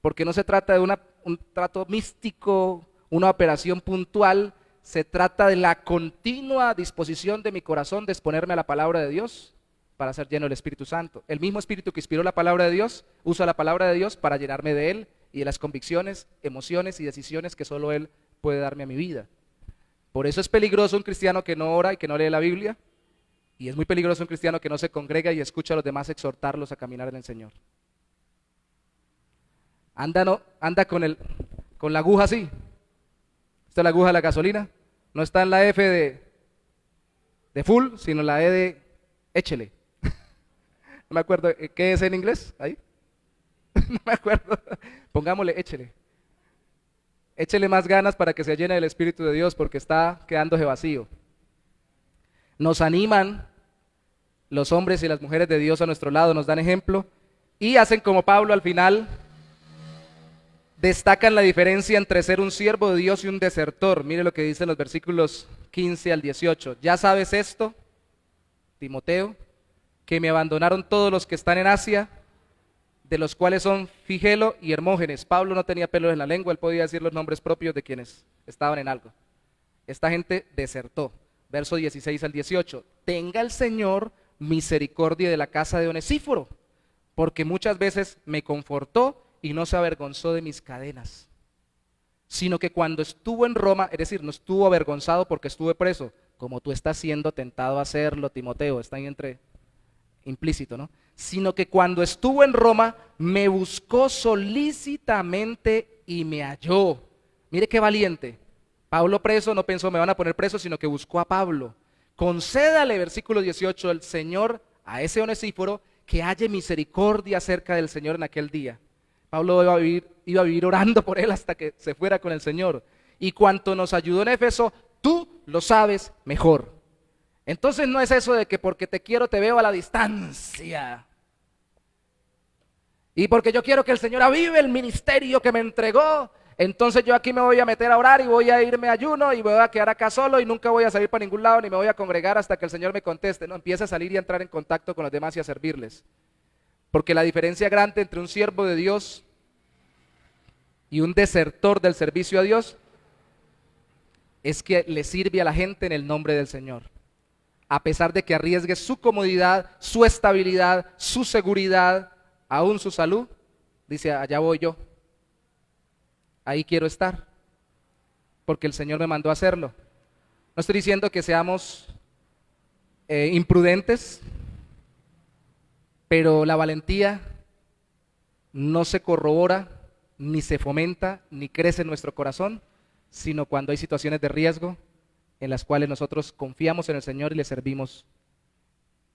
Speaker 4: porque no se trata de un trato místico, una operación puntual. Se trata de la continua disposición de mi corazón de exponerme a la palabra de Dios para ser lleno del Espíritu Santo. El mismo Espíritu que inspiró la palabra de Dios, usa la palabra de Dios para llenarme de Él y de las convicciones, emociones y decisiones que solo Él puede darme a mi vida. Por eso es peligroso un cristiano que no ora y que no lee la Biblia, y es muy peligroso un cristiano que no se congrega y escucha a los demás exhortarlos a caminar en el Señor. Anda con la aguja así. Esta es la aguja de la gasolina. No está en la F de full, sino la E de échele. No me acuerdo, ¿qué es en inglés? Ahí. No me acuerdo. Pongámosle échele. Échele más ganas para que se llene del Espíritu de Dios, porque está quedándose vacío. Nos animan los hombres y las mujeres de Dios a nuestro lado, nos dan ejemplo y hacen como Pablo al final. destacan la diferencia entre ser un siervo de Dios y un desertor. Mire lo que dicen los versículos 15 al 18. Ya sabes esto, Timoteo, que me abandonaron todos los que están en Asia, de los cuales son Figelo y Hermógenes. Pablo no tenía pelos en la lengua, él podía decir los nombres propios de quienes estaban en algo. Esta gente desertó. Verso 16 al 18. Tenga el Señor misericordia de la casa de Onesíforo, porque muchas veces me confortó y no se avergonzó de mis cadenas, sino que cuando estuvo en Roma, es decir, no estuvo avergonzado porque estuve preso, como tú estás siendo tentado a hacerlo, Timoteo, está ahí entre implícito, ¿no? Sino que cuando estuvo en Roma, me buscó solícitamente y me halló. Mire qué valiente. Pablo preso no pensó me van a poner preso, sino que buscó a Pablo. Concédale, versículo 18, el Señor a ese Onesíforo que halle misericordia acerca del Señor en aquel día. Pablo iba a vivir orando por él hasta que se fuera con el Señor. Y cuanto nos ayudó en Éfeso, tú lo sabes mejor. Entonces no es eso de que porque te quiero te veo a la distancia. Y porque yo quiero que el Señor avive el ministerio que me entregó, entonces yo aquí me voy a meter a orar y voy a irme a ayuno y me voy a quedar acá solo y nunca voy a salir para ningún lado ni me voy a congregar hasta que el Señor me conteste. No, empieza a salir y a entrar en contacto con los demás y a servirles. Porque la diferencia grande entre un siervo de Dios y un desertor del servicio a Dios es que le sirve a la gente en el nombre del Señor. A pesar de que arriesgue su comodidad, su estabilidad, su seguridad, aún su salud, dice, allá voy yo. Ahí quiero estar, porque el Señor me mandó a hacerlo. No estoy diciendo que seamos imprudentes, pero la valentía no se corrobora, ni se fomenta, ni crece en nuestro corazón, sino cuando hay situaciones de riesgo en las cuales nosotros confiamos en el Señor y le servimos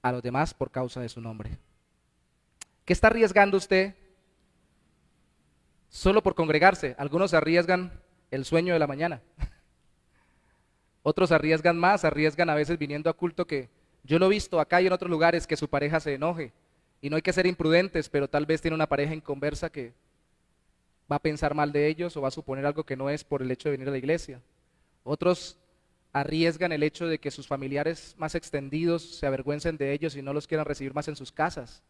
Speaker 4: a los demás por causa de su nombre. ¿Qué está arriesgando usted solo por congregarse? Algunos arriesgan el sueño de la mañana. Otros arriesgan más, arriesgan a veces viniendo a culto, que yo lo he visto acá y en otros lugares, que su pareja se enoje. Y no hay que ser imprudentes, pero tal vez tiene una pareja inconversa que va a pensar mal de ellos o va a suponer algo que no es por el hecho de venir a la iglesia. Otros arriesgan el hecho de que sus familiares más extendidos se avergüencen de ellos y no los quieran recibir más en sus casas.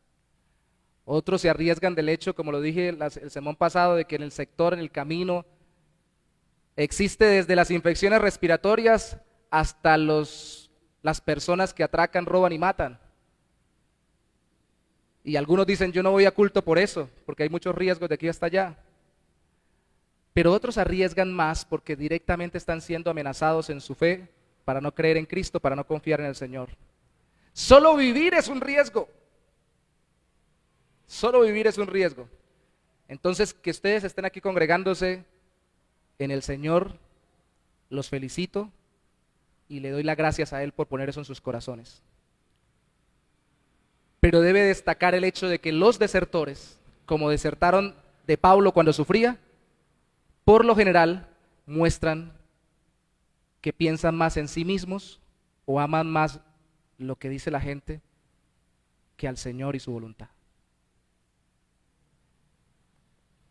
Speaker 4: Otros se arriesgan del hecho, como lo dije el sermón pasado, de que en el sector, en el camino, existe desde las infecciones respiratorias hasta las personas que atracan, roban y matan. Y algunos dicen, yo no voy a culto por eso, porque hay muchos riesgos de aquí hasta allá. Pero otros arriesgan más porque directamente están siendo amenazados en su fe para no creer en Cristo, para no confiar en el Señor. Solo vivir es un riesgo. Solo vivir es un riesgo. Entonces, que ustedes estén aquí congregándose en el Señor, los felicito y le doy las gracias a Él por poner eso en sus corazones. Pero debe destacar el hecho de que los desertores, como desertaron de Pablo cuando sufría, por lo general muestran que piensan más en sí mismos o aman más lo que dice la gente que al Señor y su voluntad.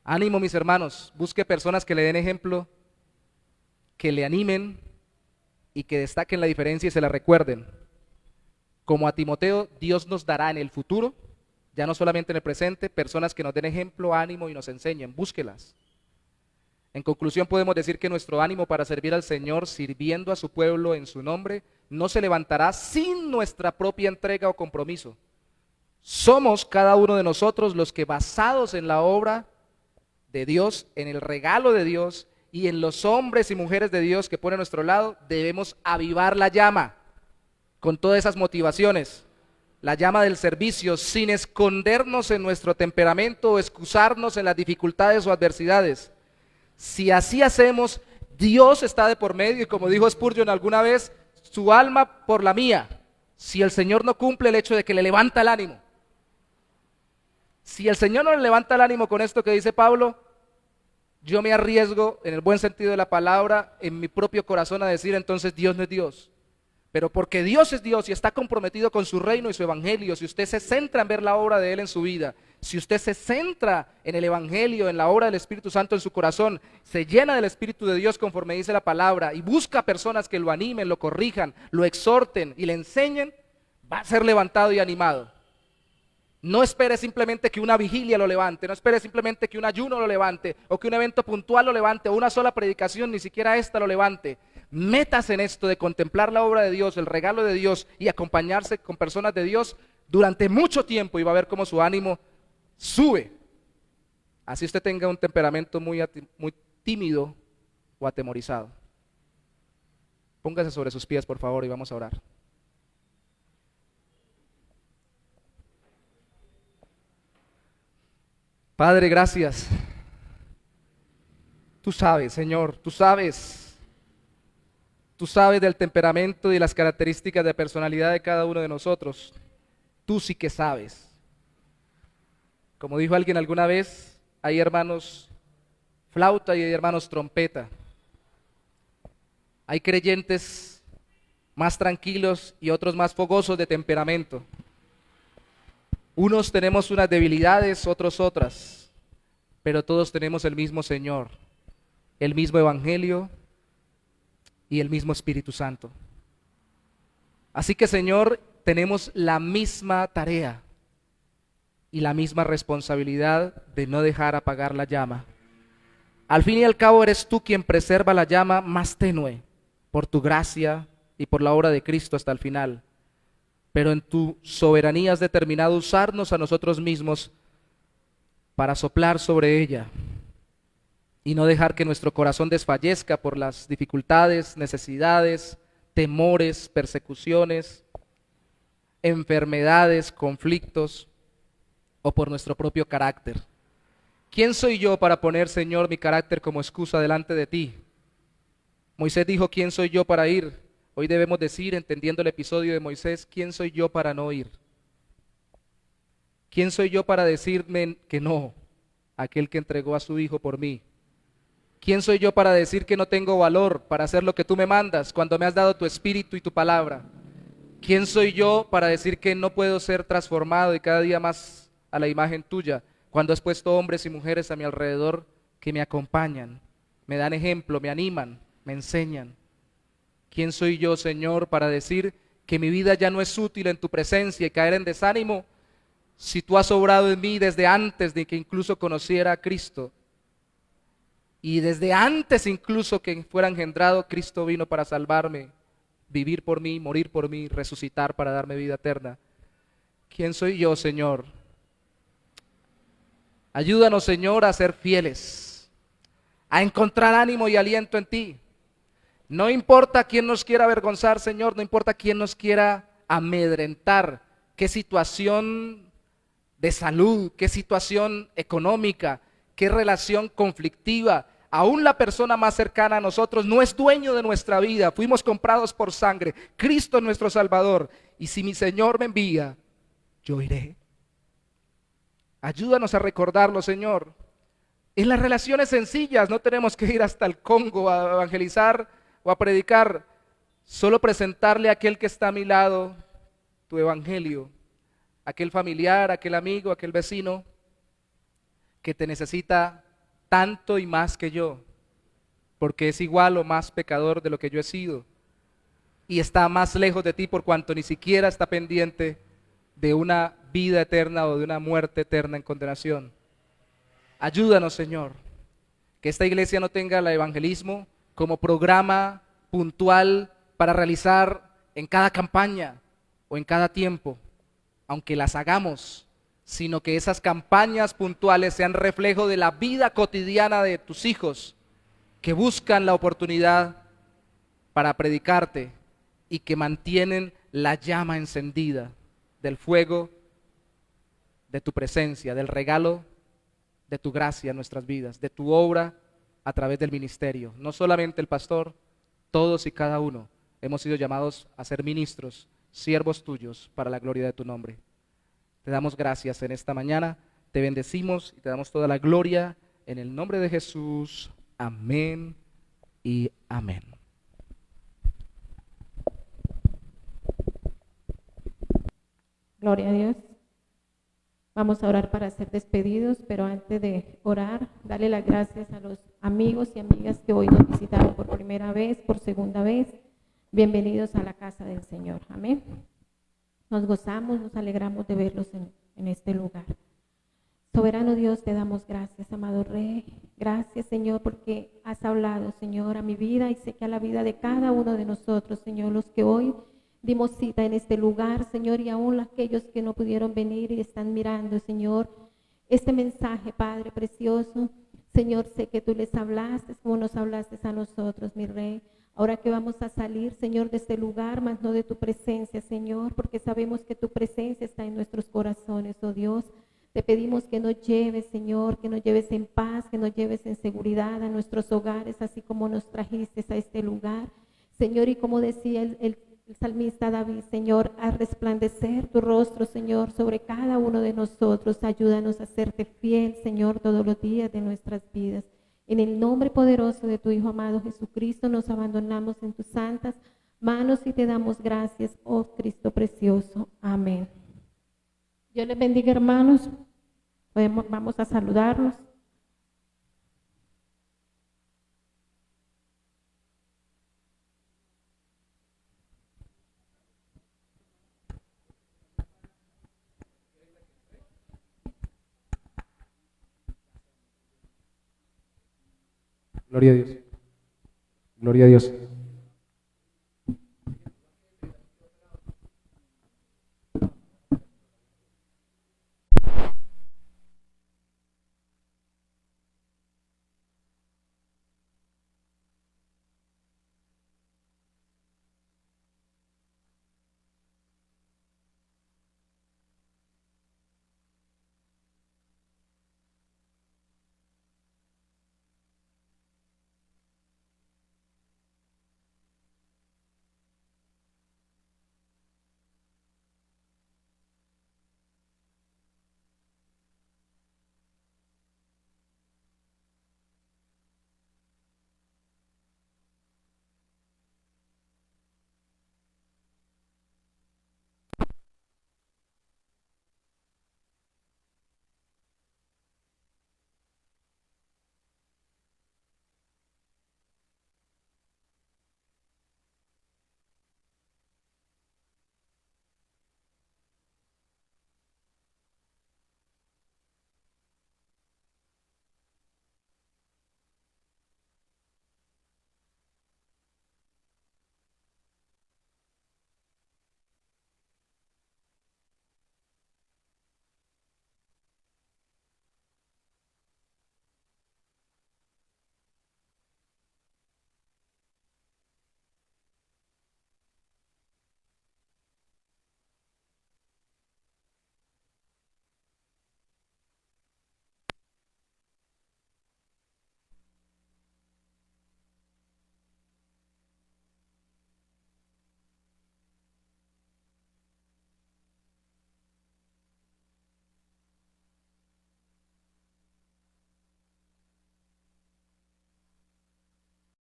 Speaker 4: Ánimo, mis hermanos, busque personas que le den ejemplo, que le animen y que destaquen la diferencia y se la recuerden. Como a Timoteo, Dios nos dará en el futuro, ya no solamente en el presente, personas que nos den ejemplo, ánimo y nos enseñen, búsquelas. En conclusión, podemos decir que nuestro ánimo para servir al Señor, sirviendo a su pueblo en su nombre, no se levantará sin nuestra propia entrega o compromiso. Somos cada uno de nosotros los que, basados en la obra de Dios, en el regalo de Dios y en los hombres y mujeres de Dios que pone a nuestro lado, debemos avivar la llama con todas esas motivaciones, la llama del servicio, sin escondernos en nuestro temperamento o excusarnos en las dificultades o adversidades. Si así hacemos, Dios está de por medio y, como dijo Spurgeon alguna vez, su alma por la mía. Si el Señor no cumple el hecho de que le levanta el ánimo, si el Señor no le levanta el ánimo con esto que dice Pablo, yo me arriesgo, en el buen sentido de la palabra, en mi propio corazón a decir, entonces Dios no es Dios. Pero porque Dios es Dios y está comprometido con su reino y su evangelio, si usted se centra en ver la obra de Él en su vida, si usted se centra en el evangelio, en la obra del Espíritu Santo en su corazón, se llena del Espíritu de Dios conforme dice la palabra y busca personas que lo animen, lo corrijan, lo exhorten y le enseñen, va a ser levantado y animado. No espere simplemente que una vigilia lo levante, no espere simplemente que un ayuno lo levante, o que un evento puntual lo levante, o una sola predicación, ni siquiera esta lo levante. Métase en esto de contemplar la obra de Dios, el regalo de Dios y acompañarse con personas de Dios durante mucho tiempo y va a ver cómo su ánimo sube. Así usted tenga un temperamento muy tímido o atemorizado. Póngase sobre sus pies, por favor, y vamos a orar. Padre, gracias. Tú sabes, Señor, tú sabes del temperamento y las características de personalidad de cada uno de nosotros. Tú sí que sabes. Como dijo alguien alguna vez, hay hermanos flauta y hay hermanos trompeta. Hay creyentes más tranquilos y otros más fogosos de temperamento. Unos tenemos unas debilidades, otros otras, pero todos tenemos el mismo Señor, el mismo Evangelio y el mismo Espíritu Santo. Así que, Señor, tenemos la misma tarea y la misma responsabilidad de no dejar apagar la llama. Al fin y al cabo eres tú quien preserva la llama más tenue por tu gracia y por la obra de Cristo hasta el final. Pero en tu soberanía has determinado usarnos a nosotros mismos para soplar sobre ella y no dejar que nuestro corazón desfallezca por las dificultades, necesidades, temores, persecuciones, enfermedades, conflictos o por nuestro propio carácter. ¿Quién soy yo para poner, Señor, mi carácter como excusa delante de ti? Moisés dijo, ¿quién soy yo para ir? Hoy debemos decir, entendiendo el episodio de Moisés, ¿quién soy yo para no ir? ¿Quién soy yo para decirme que no a aquel que entregó a su hijo por mí? ¿Quién soy yo para decir que no tengo valor para hacer lo que tú me mandas cuando me has dado tu espíritu y tu palabra? ¿Quién soy yo para decir que no puedo ser transformado y cada día más a la imagen tuya cuando has puesto hombres y mujeres a mi alrededor que me acompañan, me dan ejemplo, me animan, me enseñan? ¿Quién soy yo, Señor, para decir que mi vida ya no es útil en tu presencia y caer en desánimo si tú has obrado en mí desde antes de que incluso conociera a Cristo? Y desde antes incluso que fuera engendrado, Cristo vino para salvarme, vivir por mí, morir por mí, resucitar para darme vida eterna. ¿Quién soy yo, Señor? Ayúdanos, Señor, a ser fieles, a encontrar ánimo y aliento en ti. No importa quién nos quiera avergonzar, Señor, no importa quién nos quiera amedrentar, qué situación de salud, qué situación económica, qué relación conflictiva. Aún la persona más cercana a nosotros no es dueño de nuestra vida, fuimos comprados por sangre, Cristo es nuestro Salvador, y si mi Señor me envía, yo iré. Ayúdanos a recordarlo, Señor. En las relaciones sencillas no tenemos que ir hasta el Congo a evangelizar o a predicar, solo presentarle a aquel que está a mi lado tu evangelio, aquel familiar, aquel amigo, aquel vecino que te necesita tanto y más que yo, porque es igual o más pecador de lo que yo he sido y está más lejos de ti por cuanto ni siquiera está pendiente de una vida eterna o de una muerte eterna en condenación. Ayúdanos, Señor, que esta iglesia no tenga el evangelismo como programa puntual para realizar en cada campaña o en cada tiempo, aunque las hagamos, sino que esas campañas puntuales sean reflejo de la vida cotidiana de tus hijos que buscan la oportunidad para predicarte y que mantienen la llama encendida del fuego de tu presencia, del regalo de tu gracia en nuestras vidas, de tu obra a través del ministerio. No solamente el pastor, todos y cada uno hemos sido llamados a ser ministros, siervos tuyos para la gloria de tu nombre. Te damos gracias en esta mañana, te bendecimos y te damos toda la gloria en el nombre de Jesús. Amén y amén.
Speaker 2: Gloria a Dios. Vamos a orar para ser despedidos, pero antes de orar, darle las gracias a los amigos y amigas que hoy nos visitaron por primera vez, por segunda vez. Bienvenidos a la casa del Señor. Amén. Nos gozamos, nos alegramos de verlos en este lugar. Soberano Dios, te damos gracias, amado Rey. Gracias, Señor, porque has hablado, Señor, a mi vida y sé que a la vida de cada uno de nosotros, Señor, los que hoy dimos cita en este lugar, Señor, y aún aquellos que no pudieron venir y están mirando, Señor, este mensaje, Padre precioso. Señor, sé que tú les hablaste como nos hablaste a nosotros, mi Rey. Ahora que vamos a salir, Señor, de este lugar, mas no de tu presencia, Señor, porque sabemos que tu presencia está en nuestros corazones, oh Dios. Te pedimos que nos lleves, Señor, que nos lleves en paz, que nos lleves en seguridad a nuestros hogares, así como nos trajiste a este lugar. Señor, y como decía el salmista David, Señor, a resplandecer tu rostro, Señor, sobre cada uno de nosotros. Ayúdanos a serte fiel, Señor, todos los días de nuestras vidas. En el nombre poderoso de tu Hijo amado Jesucristo, nos abandonamos en tus santas manos y te damos gracias, oh Cristo precioso. Amén. Dios les bendiga, hermanos. Vamos a saludarlos.
Speaker 4: Gloria a Dios. Gloria a Dios.